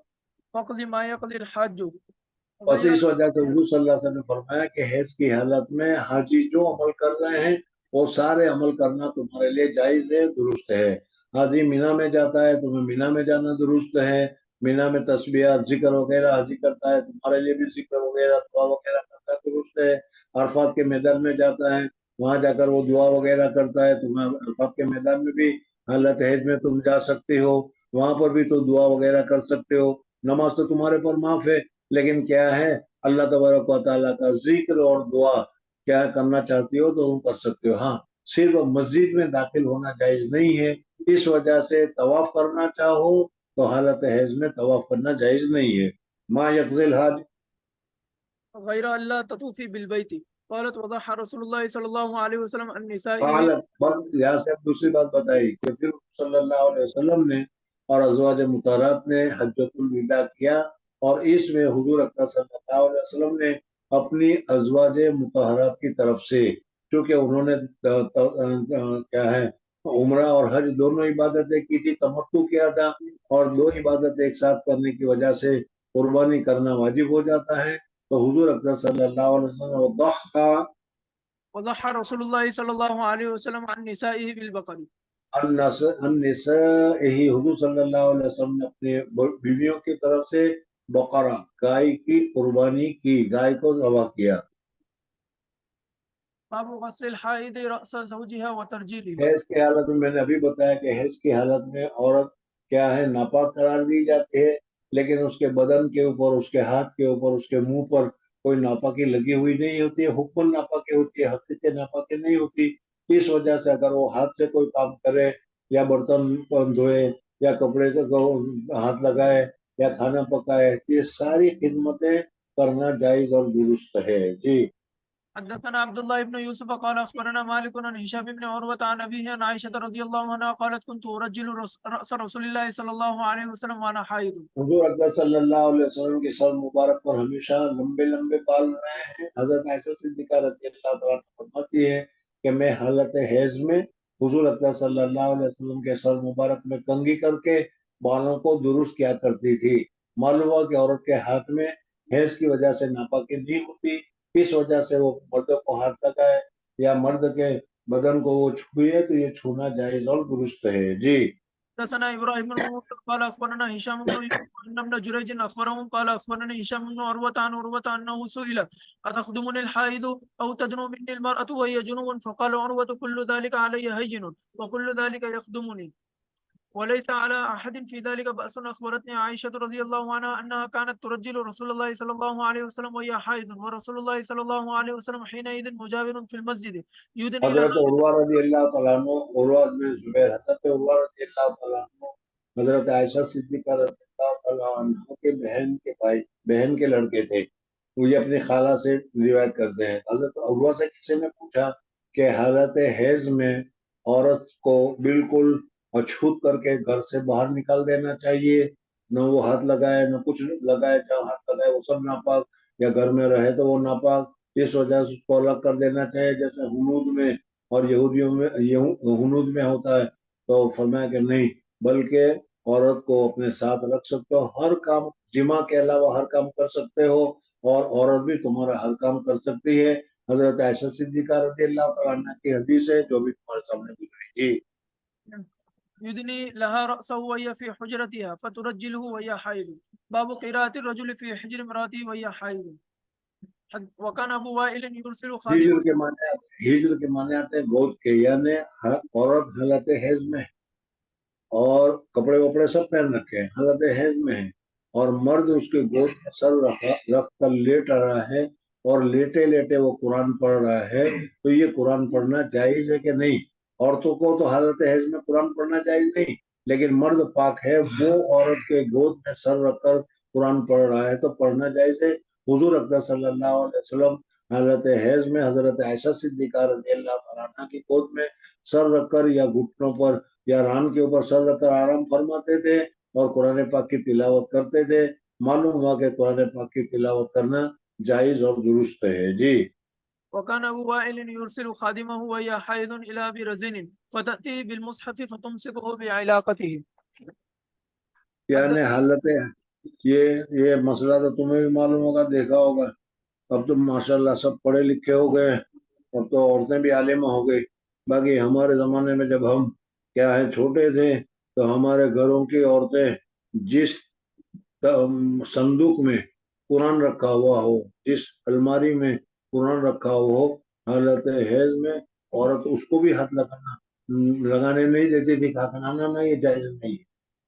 فقض ما يقضي الحاج بس غير. اس وجہ سے حضور صلی اللہ علیہ وسلم نے فرمایا کہ حیض کی حالت میں حاجی جو عمل کر رہے ہیں وہ سارے عمل کرنا تمہارے لیے جائز ہے، درست ہے. حاجی مینا میں جاتا ہے، تمہیں مینا میں جانا درست ہے، مینا میں تسبیحات ذکر وغیرہ حاجی کرتا ہے، تمہارے لیے بھی ذکر وغیرہ دعا وغیرہ کرتا ہے، درست ہے. عرفات کے میدان میں جاتا ہے، وہاں جا کر وہ دعا وغیرہ کرتا ہے، تمہیں عرفات کے میدان میں بھی حالت حیض میں تم جا سکتے ہو. وہاں پر بھی تو دعا وغیرہ کر سکتے ہو، نماز تو تمہارے پر معاف ہے، لیکن کیا ہے اللہ تبارک و تعالیٰ کا ذکر اور دعا کیا کرنا چاہتی ہو تو تم کر سکتے ہو۔ ہاں صرف مسجد میں داخل ہونا جائز نہیں ہے، اس وجہ سے طواف کرنا چاہو تو حالت حیض میں طواف کرنا جائز نہیں ہے۔ ما یقضی الحاج غیر اللہ تطوفی بالبیت قالت وضحى رسول اللہ صلی اللہ علیہ وسلم عن نسائه حالت بس یہاں سے دوسری بات بتائی کہ پھر صلی اللہ علیہ وسلم نے اور ازواج مطہرات نے حجۃ الوداع کیا، اور اس میں حضور اکرم صلی اللہ علیہ وسلم نے اپنی ازواج مطہرات کی طرف سے، کیونکہ انہوں نے کیا ہے عمرہ اور حج دونوں عبادتیں کی تھی، تمتع کیا تھا، اور دو عبادتیں ایک ساتھ کرنے کی وجہ سے قربانی کرنا واجب ہو جاتا ہے، تو حضور اکرم صلی اللہ علیہ وسلم وضحى رسول اللہ صلی اللہ علیہ وسلم عن نسائه بالبقر النساء ہی حضور صلی اللہ علیہ وسلم نے اپنے بیویوں کی طرف سے بقرہ گائے کی قربانی کی، گائے کو ذبح کیا۔ باب غسل الحائض رأس زوجها وترجيله حیض کی حالت میں نے ابھی بتایا کہ حیض کی حالت میں عورت کیا ہے ناپاک قرار دی جاتی ہے، لیکن اس کے بدن کے اوپر، اس کے ہاتھ کے اوپر، اس کے منہ پر کوئی ناپاکی لگی ہوئی نہیں ہوتی ہے، حکم ناپاکی ہوتی ہے، حقیقت ناپاکی نہیں ہوتی۔ اس وجہ سے اگر وہ ہاتھ سے کوئی کام کرے یا برتن دھوئے یا کپڑے کو ہاتھ لگائے یا کھانا پکائے، یہ ساری خدمتیں کرنا جائز اور درست ہے۔ جی حدثنا عبد الله بن يوسف قال اخبرنا مالك عن هشام بن عروة عن ابيه عن عائشة رضي الله عنها قالت كنت ارجل رأس رسول الله صلى الله عليه وسلم وانا حائض. حضور اکبر صلی اللہ علیہ وسلم کے سر مبارک پر ہمیشہ لمبے لمبے بال رہے ہیں۔ حضرت عائشہ صدیقہ رضی اللہ تعالیٰ عنہ فرماتی ہے کہ میں حالت حیض میں حضور اکبر صلی اللہ علیہ وسلم کے سر مبارک میں کنگھی کر کے بالوں کو درست کیا کرتی تھی۔ معلوم ہوا کہ عورت کے ہاتھ میں حیض کی وجہ سے ناپاکی نہیں ہوتی، اس وجہ سے وہ مردوں کو ہاتھ لگائے یا مرد کے بدن کو وہ چھوئے تو یہ چھونا جائز اور درست ہے۔ جی حدثنا ابراهيم بن موسى قال اخبرنا هشام بن يوسف ان ابن جريج اخبرهم قال اخبرني هشام بن عروة عن عروة انه سئل اتخدمني الحائض او تدنو مني المرأة وهي جنوب فقال عروة كل ذلك علي هين وكل ذلك يخدمني وليس على أحد في ذلك بأس. أخبرتني عائشة رضي الله عنها أنها كانت ترجل رسول الله صلى الله عليه وسلم وهي حائض ورسول الله صلى الله عليه وسلم حينئذ مجاور في المسجد يدني لها. حضرت عروہ رضی اللہ تعالیٰ عنہ، عروہ بن زبیر، حضرت عروہ رضی اللہ تعالیٰ عنہ حضرت عائشہ صدیقہ رضی اللہ تعالیٰ عنہ کے بہن کے لڑکے تھے، وہ یہ اپنی خالہ سے روایت کرتے ہیں۔ حضرت عروہ سے کسی نے پوچھا کہ حالت حیض میں عورت کو بالکل اچھوت کر کے گھر سے باہر نکال دینا چاہیے، نہ وہ ہاتھ لگائے نہ کچھ لگائے، جہاں ہاتھ لگائے وہ سب ناپاک، یا گھر میں رہے تو وہ ناپاک، اس وجہ سے اس کو الگ کر دینا چاہیے جیسے ہنود میں اور یہودیوں میں ہنود میں ہوتا ہے۔ تو فرمایا کہ نہیں، بلکہ عورت کو اپنے ساتھ رکھ سکتے ہو، ہر کام جماع کے علاوہ ہر کام کر سکتے ہو، اور عورت بھی تمہارا ہر کام کر سکتی ہے۔ حضرت عائشہ صدیقہ رضی اللہ تعالیٰ عنہ کی حدیث ہے جو بھی تمہارے سامنے گزری۔ جی يدني لها رأسه وهي في حجرتها فترجله وهي حائض. باب قراءة الرجل في حجر امرأته وهي حائض. وكان ابو وائل يرسل خادم. ہجر کے معنی آتے ہیں گود کے، یعنی عورت حالت حیض میں اور کپڑے وپڑے سب پہن رکھے ہیں، حالت حیض میں ہے، اور مرد اس کے گود میں سر رکھ کر لیٹ رہا ہے اور لیٹے لیٹے وہ قرآن پڑھ رہا ہے، تو یہ قرآن پڑھنا جائز ہے کہ نہیں؟ عورتوں کو تو حالت حیض میں قرآن پڑھنا جائز نہیں، لیکن مرد پاک ہے وہ عورت کے گود میں سر رکھ کر قرآن پڑھ رہا ہے تو پڑھنا جائز ہے۔ حضور اکرم صلی اللہ علیہ وسلم حالت حیض میں حضرت عائشہ صدیقہ رضی اللہ تعالیٰ عنہ کی گود میں سر رکھ کر یا گھٹنوں پر یا ران کے اوپر سر رکھ کر آرام فرماتے تھے اور قرآن پاک کی تلاوت کرتے تھے۔ معلوم ہوا کہ قرآن پاک کی تلاوت کرنا جائز اور درست ہے۔ جی وكان ابو وائل يرسل خادمه وهي حائض الى برزين فتأتي بالمصحف فتمسكه بعلاقته. یعنی حالت یہ مسئلہ تو تمہیں بھی معلوم ہوگا، دیکھا ہوگا، اب تم ماشاءاللہ سب پڑھے لکھے ہو گئے، اب تو عورتیں بھی عالمہ ہو گئی۔ باقی ہمارے زمانے میں جب ہم کیا ہے چھوٹے تھے تو ہمارے گھروں کی عورتیں جس صندوق میں قرآن رکھا ہوا ہو، جس الماری میں قرآن رکھا ہوا ہو، حالت حیض میں عورت اس کو بھی ہاتھ لگانے نہیں دیتی تھی، کھانا نہیں جائز نہیں۔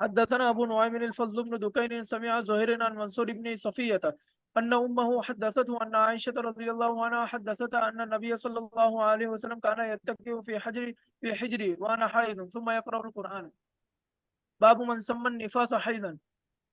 حدثنا أبو نعيم الفضل بن دكين سمع زهير عن منصور بن صفية أن أمه حدثته أن عائشة رضي الله عنها حدثتها أن النبي صلى الله عليه وسلم كان يتكئ في حجري وأنا حائض ثم يقرأ القرآن. باب من سمى النفاس حيضا.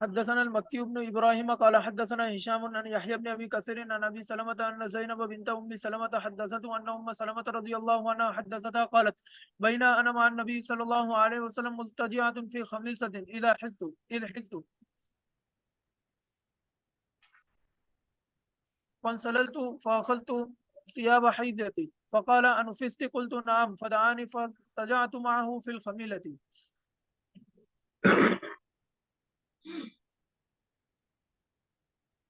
حدثنا المكي بن إبراهيم قال حدثنا هشام عن يحيى بن أبي كثير عن أبي سلمة أن زينب بنت أم سلمة حدثته أن أم سلمة رضي الله عنها حدثتها قالت بين أنا مع النبي صلى الله عليه وسلم مضطجعة في خميصة إذ حزت فانسللت فأخذت ثياب حيضتي فقال أنفست قلت نعم فدعاني فاضطجعت معه في الخميلة.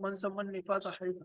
من سمى النفاس حيضا.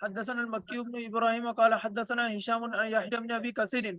حدثنا المكي بن إبراهيم قال حدثنا هشام عن يحيى بن أبي كثير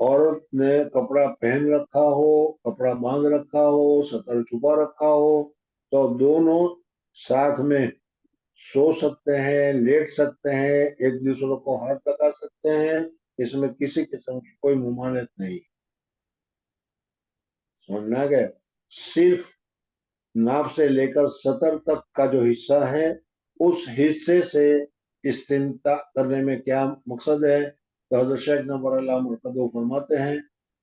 عورت نے کپڑا پہن رکھا ہو، کپڑا باندھ رکھا ہو، سطر چھپا رکھا ہو، تو دونوں ساتھ میں سو سکتے ہیں، لیٹ سکتے ہیں، ایک دوسرے کو ہاتھ لگا سکتے ہیں، اس میں کسی قسم کی کوئی ممانعت نہیں. سمجھنا کہ صرف ناف سے لے کر سطر تک کا جو حصہ ہے اس حصے سے استمتاع کرنے میں کیا مقصد ہے؟ تو حضرت شیخ نور اللہ مرقدہ فرماتے ہیں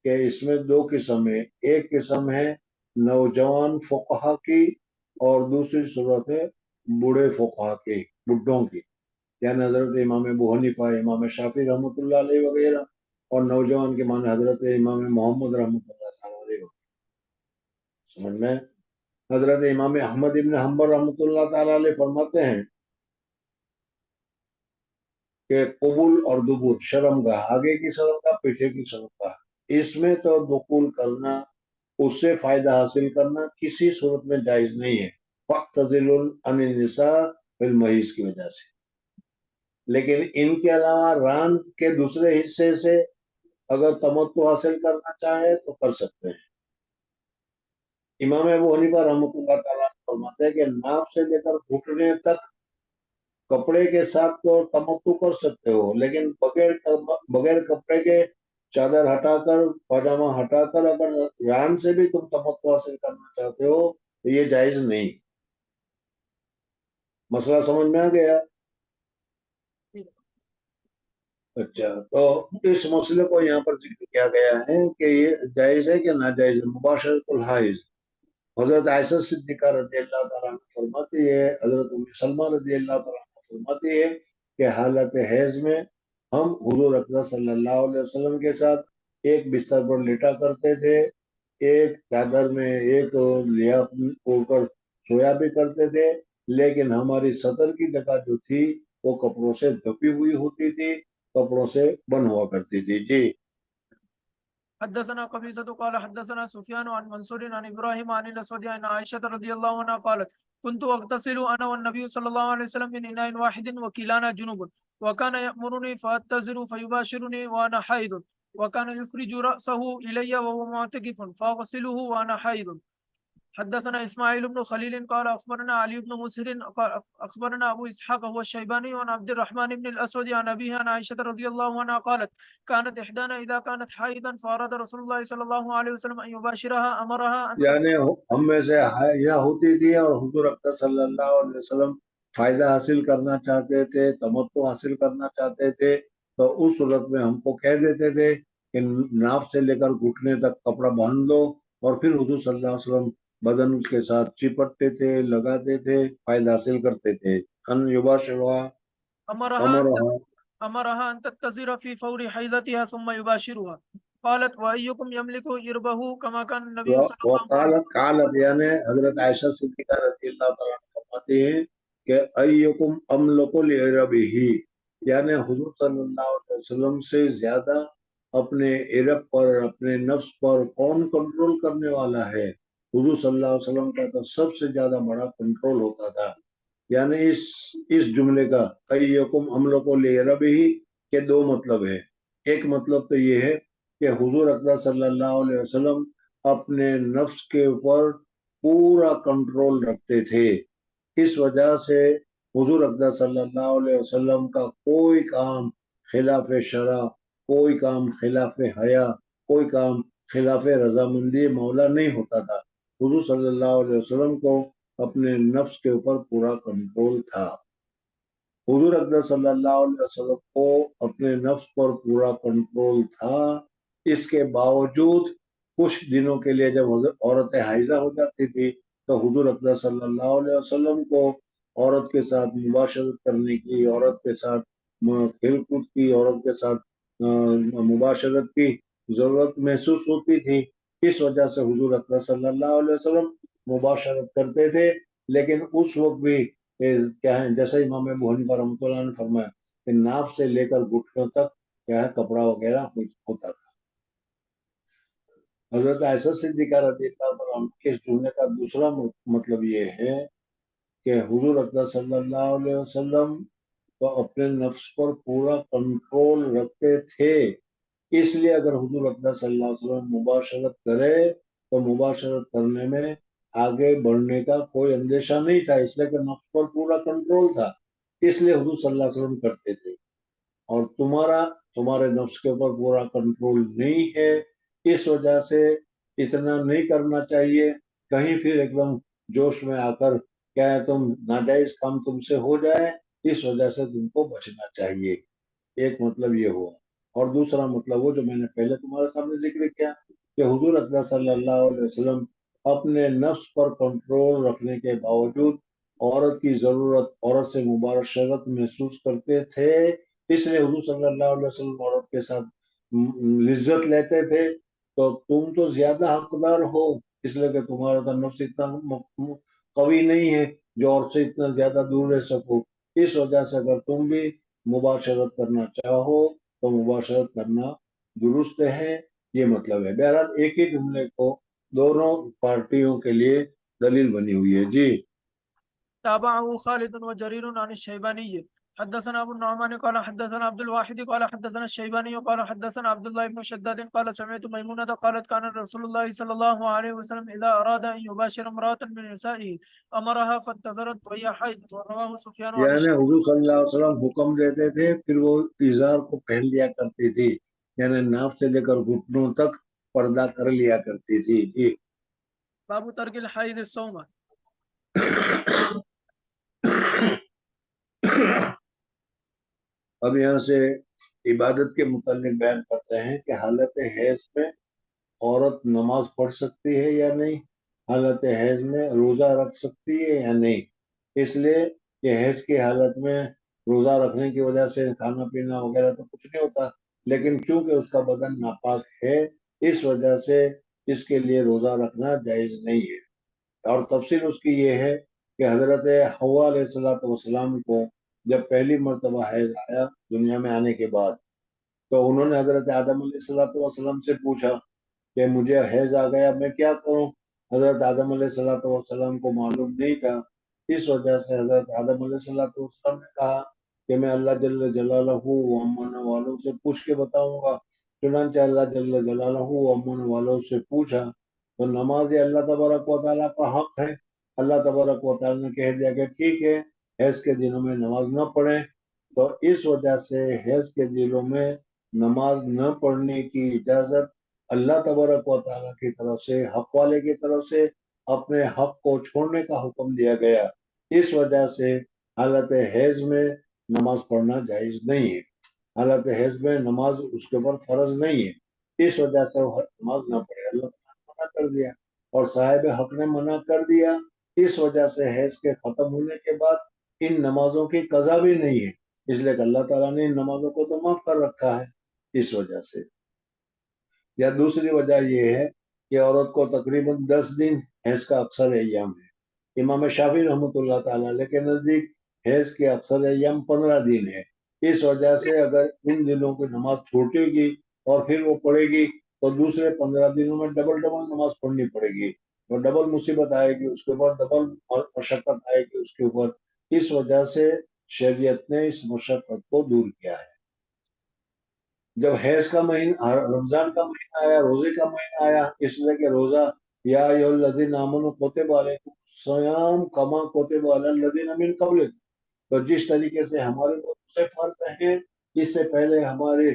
کہ اس میں دو قسم ہے. ایک قسم ہے نوجوان فقہا کی اور دوسری صورت ہے بوڑھے فقہا کی، بڈھوں کی، یعنی حضرت امام ابو حنیفہ، امام شافعی رحمۃ اللہ علیہ وغیرہ، اور نوجوان کے معنی حضرت امام محمد رحمۃ اللہ تعالی علیہ وغیرہ. سمجھ میں؟ حضرت امام احمد ابن حنبل رحمۃ اللہ تعالی علیہ فرماتے ہیں کہ قبول اور دبول، شرمگاہ، آگے کی شرمگاہ، پیچھے کی شرمگاہ، اس میں تو دخول کرنا، اس سے فائدہ حاصل کرنا کسی صورت میں جائز نہیں ہے، فاعتزلوا عن النساء فی المحیض کی وجہ سے. لیکن ان کے علاوہ ران کے دوسرے حصے سے اگر تمتع حاصل کرنا چاہے تو کر سکتے ہیں. امام ابو حنیفہ رحمۃ اللہ تعالیٰ فرماتے ہیں کہ ناف سے لے کر گھٹنے تک کپڑے کے ساتھ تو تمتع کر سکتے ہو، لیکن بغیر کپڑے کے چادر ہٹا کر، پاجامہ ہٹا کر اگر ران سے بھی تم تمتع حاصل کرنا چاہتے ہو تو یہ جائز نہیں. مسئلہ سمجھ میں آ گیا؟ اچھا، تو اس مسئلے کو یہاں پر ذکر کیا گیا ہے کہ یہ جائز ہے کہ ناجائز ہے. مباشرۃ الحائض، حضرت عائشہ صدیقہ رضی اللہ تعالیٰ عنہ فرماتی ہے، حضرت ام سلمہ رضی اللہ تعالیٰ عنہ فرماتی ہے کہ حالت حیض میں ہم حضور اکرم صلی اللہ علیہ وسلم کے ساتھ ایک بستر پر لیٹا کرتے تھے، ایک چادر میں ایک لحاف اوڑھ کر سویا بھی کرتے تھے، لیکن ہماری سطر کی جگہ جو تھی وہ کپڑوں سے ڈھپی ہوئی ہوتی تھی، کپڑوں سے بند ہوا کرتی تھی. جی. حدثنا قبيصة قال حدثنا سفيان عن منصور عن إبراهيم عن الأسود عن عائشة رضي الله عنها قالت كنت أغتسل أنا والنبي صلى الله عليه وسلم من إناء واحد وكلانا جنوب وكان يأمرني فأتزر فيباشرني وأنا حائض وكان يخرج رأسه إلي وهو معتكف فأغسله وأنا حائض. حدثنا اسماعيل بن خليل قال اخبرنا علي بن مسهر اخبرنا ابو اسحاق هو الشيباني عن عبد الرحمن بن الاسود عن ابيه عن عائشه رضي الله عنها قالت كانت احدانا اذا كانت حائضا فاراد رسول الله صلى الله عليه وسلم ان يباشرها امرها ان یعنی ہم میں سے حائضہ ہوتی تھی اور حضور اکرم صلی اللہ علیہ وسلم فائدہ حاصل کرنا چاہتے تھے، تمتع حاصل کرنا چاہتے تھے، تو اس صورت میں ہم کو کہہ دیتے تھے کہ ناف سے لے کر گھٹنے تک کپڑا باندھ لو، اور پھر حضور صلی اللہ علیہ وسلم بدن کے ساتھ چپٹتے تھے، لگاتے تھے، فائدہ حاصل کرتے تھے. ان یباشرها امرها ان تتزر في فور حيضتها ثم يباشرها قالت وايكم يملك اربه كما كان النبي صلى الله عليه وسلم. قالت یعنی حضرت عائشہ صدیقہ رضی اللہ تعالیٰ عنہ فرماتی ہیں کہ ایکم املک لعربہ، یعنی حضور صلی اللہ علیہ وسلم سے زیادہ اپنے عرب پر، اپنے نفس پر کون کنٹرول کرنے والا ہے؟ حضور صلی اللہ علیہ وسلم کا تو سب سے زیادہ بڑا کنٹرول ہوتا تھا. یعنی اس جملے کا ایکم املک لعربہ کے دو مطلب ہے. ایک مطلب تو یہ ہے کہ حضور اکرم صلی اللہ علیہ وسلم اپنے نفس کے اوپر پورا کنٹرول رکھتے تھے، اس وجہ سے حضور اکرم صلی اللہ علیہ وسلم کا کوئی کام خلاف شرع، کوئی کام خلاف حیا، کوئی کام خلاف رضامندی مولا نہیں ہوتا تھا. حضور صلی اللہ علیہ وسلم کو اپنے نفس کے اوپر پورا کنٹرول تھا. حضور اکرم صلی اللہ علیہ وسلم کو اپنے نفس پر پورا کنٹرول تھا، اس کے باوجود کچھ دنوں کے لیے جب عورتیں حائضہ ہو جاتی تھی تو حضور اکرم صلی اللہ علیہ وسلم کو عورت کے ساتھ مباشرت کرنے کی، عورت کے ساتھ کھیل کود کی، عورت کے ساتھ مباشرت کی ضرورت محسوس ہوتی تھی. اس وجہ سے حضور اکرم صلی اللہ علیہ وسلم مباشرت کرتے تھے، لیکن اس وقت بھی کیا ہے، جیسے امام ابو حنیفہ رحمۃ اللہ نے فرمایا کہ ناف سے لے کر گھٹنوں تک کیا ہے کپڑا وغیرہ ہوتا تھا. حضرت عائشہ صدیقہ رضی اللہ عنہ کے اس جملے کا دوسرا مطلب یہ ہے کہ حضور اکرم صلی اللہ علیہ وسلم تو اپنے نفس پر پورا کنٹرول رکھتے تھے، اس لیے اگر حضور اقدس صلی اللہ علیہ وسلم مباشرت کرے تو مباشرت کرنے میں آگے بڑھنے کا کوئی اندیشہ نہیں تھا، اس لیے کہ نفس پر پورا کنٹرول تھا، اس لیے حضور صلی اللہ علیہ وسلم کرتے تھے۔ اور تمہارے نفس کے اوپر پورا کنٹرول نہیں ہے، اس وجہ سے اتنا نہیں کرنا چاہیے، کہیں پھر ایک دم جوش میں آ کر کیا ہے تم ناجائز کام تم سے ہو جائے، اس وجہ سے تم کو بچنا چاہیے۔ ایک مطلب یہ ہوا، اور دوسرا مطلب وہ جو میں نے پہلے تمہارے سامنے ذکر کیا کہ حضور اقدس صلی اللہ علیہ وسلم اپنے نفس پر کنٹرول رکھنے کے باوجود عورت کی ضرورت، عورت سے مباشرت محسوس کرتے تھے، اس لیے حضور صلی اللہ علیہ وسلم عورت کے ساتھ لذت لیتے تھے۔ تو تم تو زیادہ حقدار ہو، اس لیے کہ تمہارا تو نفس اتنا قوی نہیں ہے جو عورت سے اتنا زیادہ دور رہ سکو، اس وجہ سے اگر تم بھی مباشرت کرنا چاہو تو مباشرت کرنا درست ہے، یہ مطلب ہے۔ بہرحال ایک ہی جملے کو دونوں پارٹیوں کے لیے دلیل بنی ہوئی ہے۔ جی تابعه خالد وجرير عن الشيباني حدثنا ابو النعمان قال حدثنا عبد الواحد قال حدثنا الشيباني قال حدثنا عبد الله بن شداد قال سمعت ميمونة قالت كان رسول الله صلى الله عليه وسلم إذا أراد أن يباشر امرأة من نسائه أمرها فانتظرت وهي حيض، ورواه سفيان عن یعنی حضور صلی اللہ علیہ وسلم حکم دیتے تھے، پھر وہ ازار کو پہن لیا کرتی تھی، یعنی ناف سے لے کر گھٹنوں تک پردہ کر لیا کرتی تھی۔ جی باب ترک الحيض الصوم۔ اب یہاں سے عبادت کے متعلق بیان کرتے ہیں کہ حالت حیض میں عورت نماز پڑھ سکتی ہے یا نہیں، حالت حیض میں روزہ رکھ سکتی ہے یا نہیں۔ اس لیے کہ حیض کی حالت میں روزہ رکھنے کی وجہ سے کھانا پینا وغیرہ تو کچھ نہیں ہوتا، لیکن چونکہ اس کا بدن ناپاک ہے اس وجہ سے اس کے لیے روزہ رکھنا جائز نہیں ہے۔ اور تفصیل اس کی یہ ہے کہ حضرت حوا علیہ السلام کو جب پہلی مرتبہ حیض آیا دنیا میں آنے کے بعد، تو انہوں نے حضرت آدم علیہ السلام سے پوچھا کہ مجھے حیض آ گیا، میں کیا کروں؟ حضرت آدم علیہ السلام کو معلوم نہیں تھا، اس وجہ سے حضرت آدم علیہ السلام نے کہا کہ میں اللہ جل جلالہ و امن والوں سے پوچھ کے بتاؤں گا۔ چنانچہ اللہ جل جلالہ و امن والوں سے پوچھا تو نماز یہ اللہ تبارک و تعالیٰ کا حق ہے۔ اللہ تبارک و تعالیٰ نے کہہ دیا کہ ٹھیک ہے، حیض کے دنوں میں نماز نہ پڑھیں۔ تو اس وجہ سے حیض کے دنوں میں نماز نہ پڑھنے کی اجازت اللہ تبارک و تعالیٰ کی طرف سے، حق والے کی طرف سے اپنے حق کو چھوڑنے کا حکم دیا گیا، اس وجہ سے حالت حیض میں نماز پڑھنا جائز نہیں ہے۔ حالت حیض میں نماز اس کے اوپر فرض نہیں ہے، اس وجہ سے وہ نماز نہ پڑھے، اللہ تعالیٰ نے منع کر دیا اور صاحب حق نے منع کر دیا، اس وجہ سے حیض کے ختم ہونے کے بعد ان نمازوں کی قضا بھی نہیں ہے، اس لیے کہ اللہ تعالیٰ نے ان نمازوں کو تو معاف کر رکھا ہے اس وجہ سے۔ یا دوسری وجہ یہ ہے کہ عورت کو تقریباً 10 دن حیض کا اکثر ایام ہے۔ امام شافعی رحمۃ اللہ تعالیٰ علیہ کے نزدیک حیض کے اکثر ایام 15 دن ہے، اس وجہ سے اگر ان دنوں کی نماز چھوٹے گی اور پھر وہ پڑھے گی تو دوسرے 15 دنوں میں ڈبل نماز پڑھنی پڑے گی، اور ڈبل مصیبت آئے گی اس کے اوپر، ڈبل مشقت آئے گی اس کے اوپر، اس وجہ سے شریعت نے اس مشقت کو دور کیا ہے۔ جب حیض کا مہینہ، رمضان کا مہینہ آیا، روزے کا مہینہ آیا، اس لیے کہ روزہ یا ایھا الذین آمنوا کتب علیکم الصیام کما کتب علی الذین من قبلکم، تو جس طریقے سے ہمارے روزے فرض ہیں، اس سے پہلے ہمارے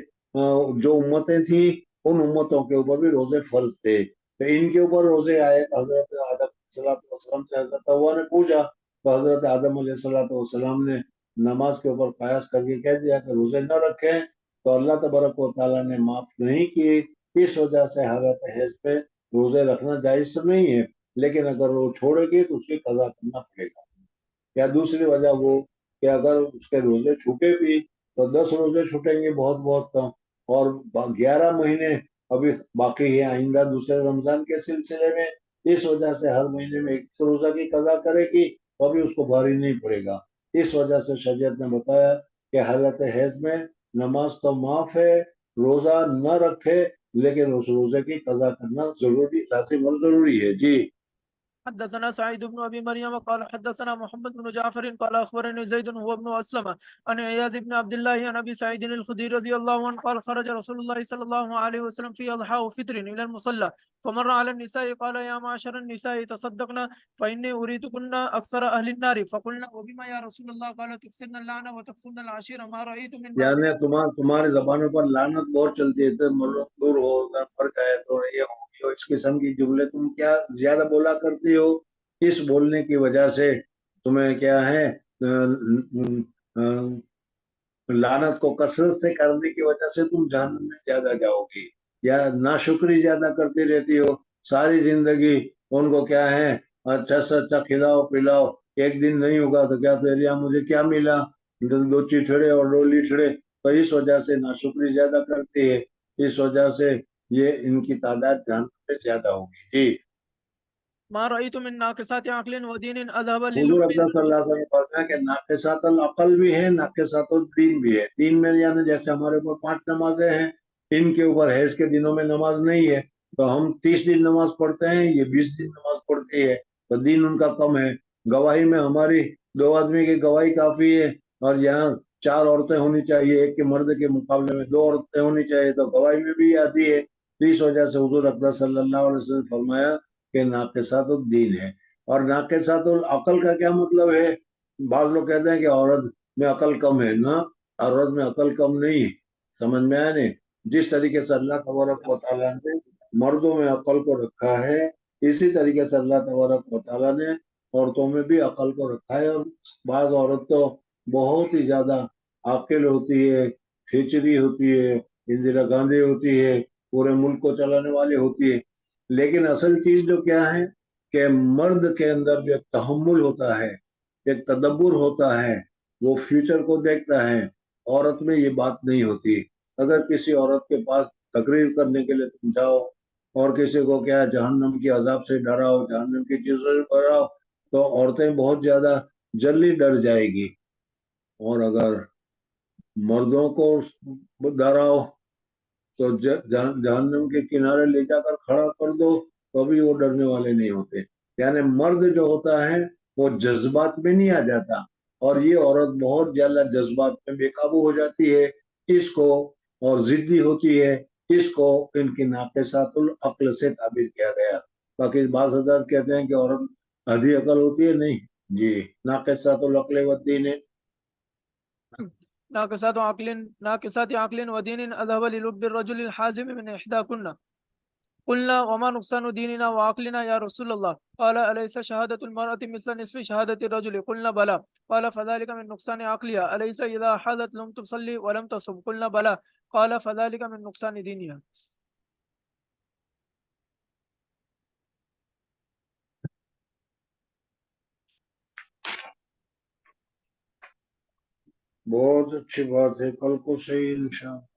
جو امتیں تھیں ان امتوں کے اوپر بھی روزے فرض تھے، تو ان کے اوپر روزے آئے۔ حضرت آدم علیہ السلام سے حضرت حوا نے پوچھا تو حضرت آدم علیہ السلام نے نماز کے اوپر قیاس کر کے کہہ دیا کہ روزے نہ رکھیں، تو اللہ تبارک و تعالیٰ نے معاف نہیں کی، اس وجہ سے حالت حیض پہ روزے رکھنا جائز تو نہیں ہے، لیکن اگر وہ چھوڑے گی تو اس کی قضا کرنا پڑے گا۔ یا دوسری وجہ وہ کہ اگر اس کے روزے چھوٹے بھی تو 10 روزے چھوٹیں گے بہت بہت تو، اور 11 مہینے ابھی باقی ہے آئندہ دوسرے رمضان کے سلسلے میں، اس وجہ سے ہر مہینے میں ایک روزہ کی قضا کرے گی تو ابھی اس کو بھاری نہیں پڑے گا، اس وجہ سے شریعت نے بتایا کہ حالت حیض میں نماز تو معاف ہے، روزہ نہ رکھے، لیکن اس روزے کی قضا کرنا ضروری، لازم اور ضروری ہے۔ جی حدثنا سعيد بن ابي مريم قال حدثنا محمد بن جعفر قال اخبرني زيد هو ابن اسلم عن عياذ بن عبد الله عن ابي سعيد الخدري رضي الله عنه قال خرج رسول الله صلى الله عليه وسلم في اضحى وفطر الى المصلى فمر على النساء قال يا معشر النساء تصدقنا فاني اريدكن اكثر اهل النار فقلنا وبما يا رسول الله قال تكسرن اللعنه وتكفرن العشيره ما رايت من یعنی تمہاری زبانوں پر لعنت بہت چلتی ہے، تو دور ہو، اگر فرق ہے تو یہ ہو، اس قسم کی جملے تم کیا زیادہ بولا کرتی ہو، اس بولنے کی وجہ سے تمہیں کیا ہے لعنت کو کثرت سے کرنے کی وجہ سے تم جہنم میں زیادہ جاؤ گی، یا ناشکری زیادہ کرتی رہتی ہو ساری زندگی، ان کو کیا ہے اچھا سے اچھا کھلاؤ پلاؤ، ایک دن نہیں ہوگا تو کیا تیریا مجھے کیا ملا، دو چیٹڑے اور دو لیٹڑے، تو اس وجہ سے ناشکری زیادہ کرتی ہے، اس وجہ سے یہ ان کی تعداد جہنم میں زیادہ ہوگی. جی ما رأيت من ناقصات عقل ودين أذهب حضور للب اقدس صلی اللہ علیہ وسلم نے فرمایا کہ ناقصات العقل بھی ہے، ناقصات الدین بھی ہے. دین میں یعنی جیسے ہمارے اوپر 5 نمازیں ہیں، ان کے اوپر حیض کے دنوں میں نماز نہیں ہے، تو ہم 30 دن نماز پڑھتے ہیں، یہ 20 دن نماز پڑھتی ہے، تو دین ان کا کم ہے. گواہی میں ہماری 2 آدمی کی گواہی کافی ہے، اور یہاں 4 عورتیں ہونی چاہیے، ایک کے مرد کے مقابلے میں 2 عورتیں ہونی چاہیے، تو گواہی میں بھی آتی ہے. اس وجہ سے حضور اقدس صلی اللہ علیہ وسلم نے فرمایا کہ ناقصات الدین ہے. اور ناقصات العقل کا کیا مطلب ہے؟ بعض لوگ کہتے ہیں کہ عورت میں عقل کم ہے. نہ، عورت میں عقل کم نہیں ہے. سمجھ میں آیا نہیں؟ جس طریقے سے اللہ تبارک و تعالیٰ نے مردوں میں عقل کو رکھا ہے، اسی طریقے سے اللہ تبارک و تعالیٰ نے عورتوں میں بھی عقل کو رکھا ہے. اور بعض عورت تو بہت ہی زیادہ عاقل ہوتی ہے، کھچڑی ہوتی ہے، اندرا گاندھی ہوتی ہے، پورے ملک کو چلانے والی ہوتی ہے. لیکن اصل چیز جو کیا ہے کہ مرد کے اندر جو ایک تحمل ہوتا ہے، ایک تدبر ہوتا ہے، وہ فیوچر کو دیکھتا ہے. عورت میں یہ بات نہیں ہوتی. اگر کسی عورت کے پاس تقریر کرنے کے لیے تم جاؤ اور کسی کو کیا جہنم کی عذاب سے ڈراؤ، جہنم کی چیزوں سے ڈراؤ، تو عورتیں بہت زیادہ جلدی ڈر جائے گی. اور اگر مردوں کو ڈراؤ تو جہنم کے کنارے لے جا کر کھڑا کر دو تو بھی وہ ڈرنے والے نہیں ہوتے. یعنی مرد جو ہوتا ہے وہ جذبات میں نہیں آ جاتا، اور یہ عورت بہت زیادہ جذبات میں بے قابو ہو جاتی ہے. اس کو اور ضدی ہوتی ہے، اس کو ان کی ناقصات العقل سے تعبیر کیا گیا. باقی بعض حضرات کہتے ہیں کہ عورت آدھی عقل ہوتی ہے. نہیں جی، ناقصات العقل والدین ہے. ناقصات عقل ودين أذهب للب الرجل الحازم من إحداكن قلنا وما نقصان ديننا وعقلنا يا رسول الله قال أليس شهادة المرأة مثل نصف شهادة الرجل قلنا بلى قال فذلك من نقصان عقلها أليس إذا حاذت لم تصلي ولم تصم قلنا بلى قال فذلك من نقصان دينها. بہت اچھی بات ہے، کل کو صحیح انشاءاللہ.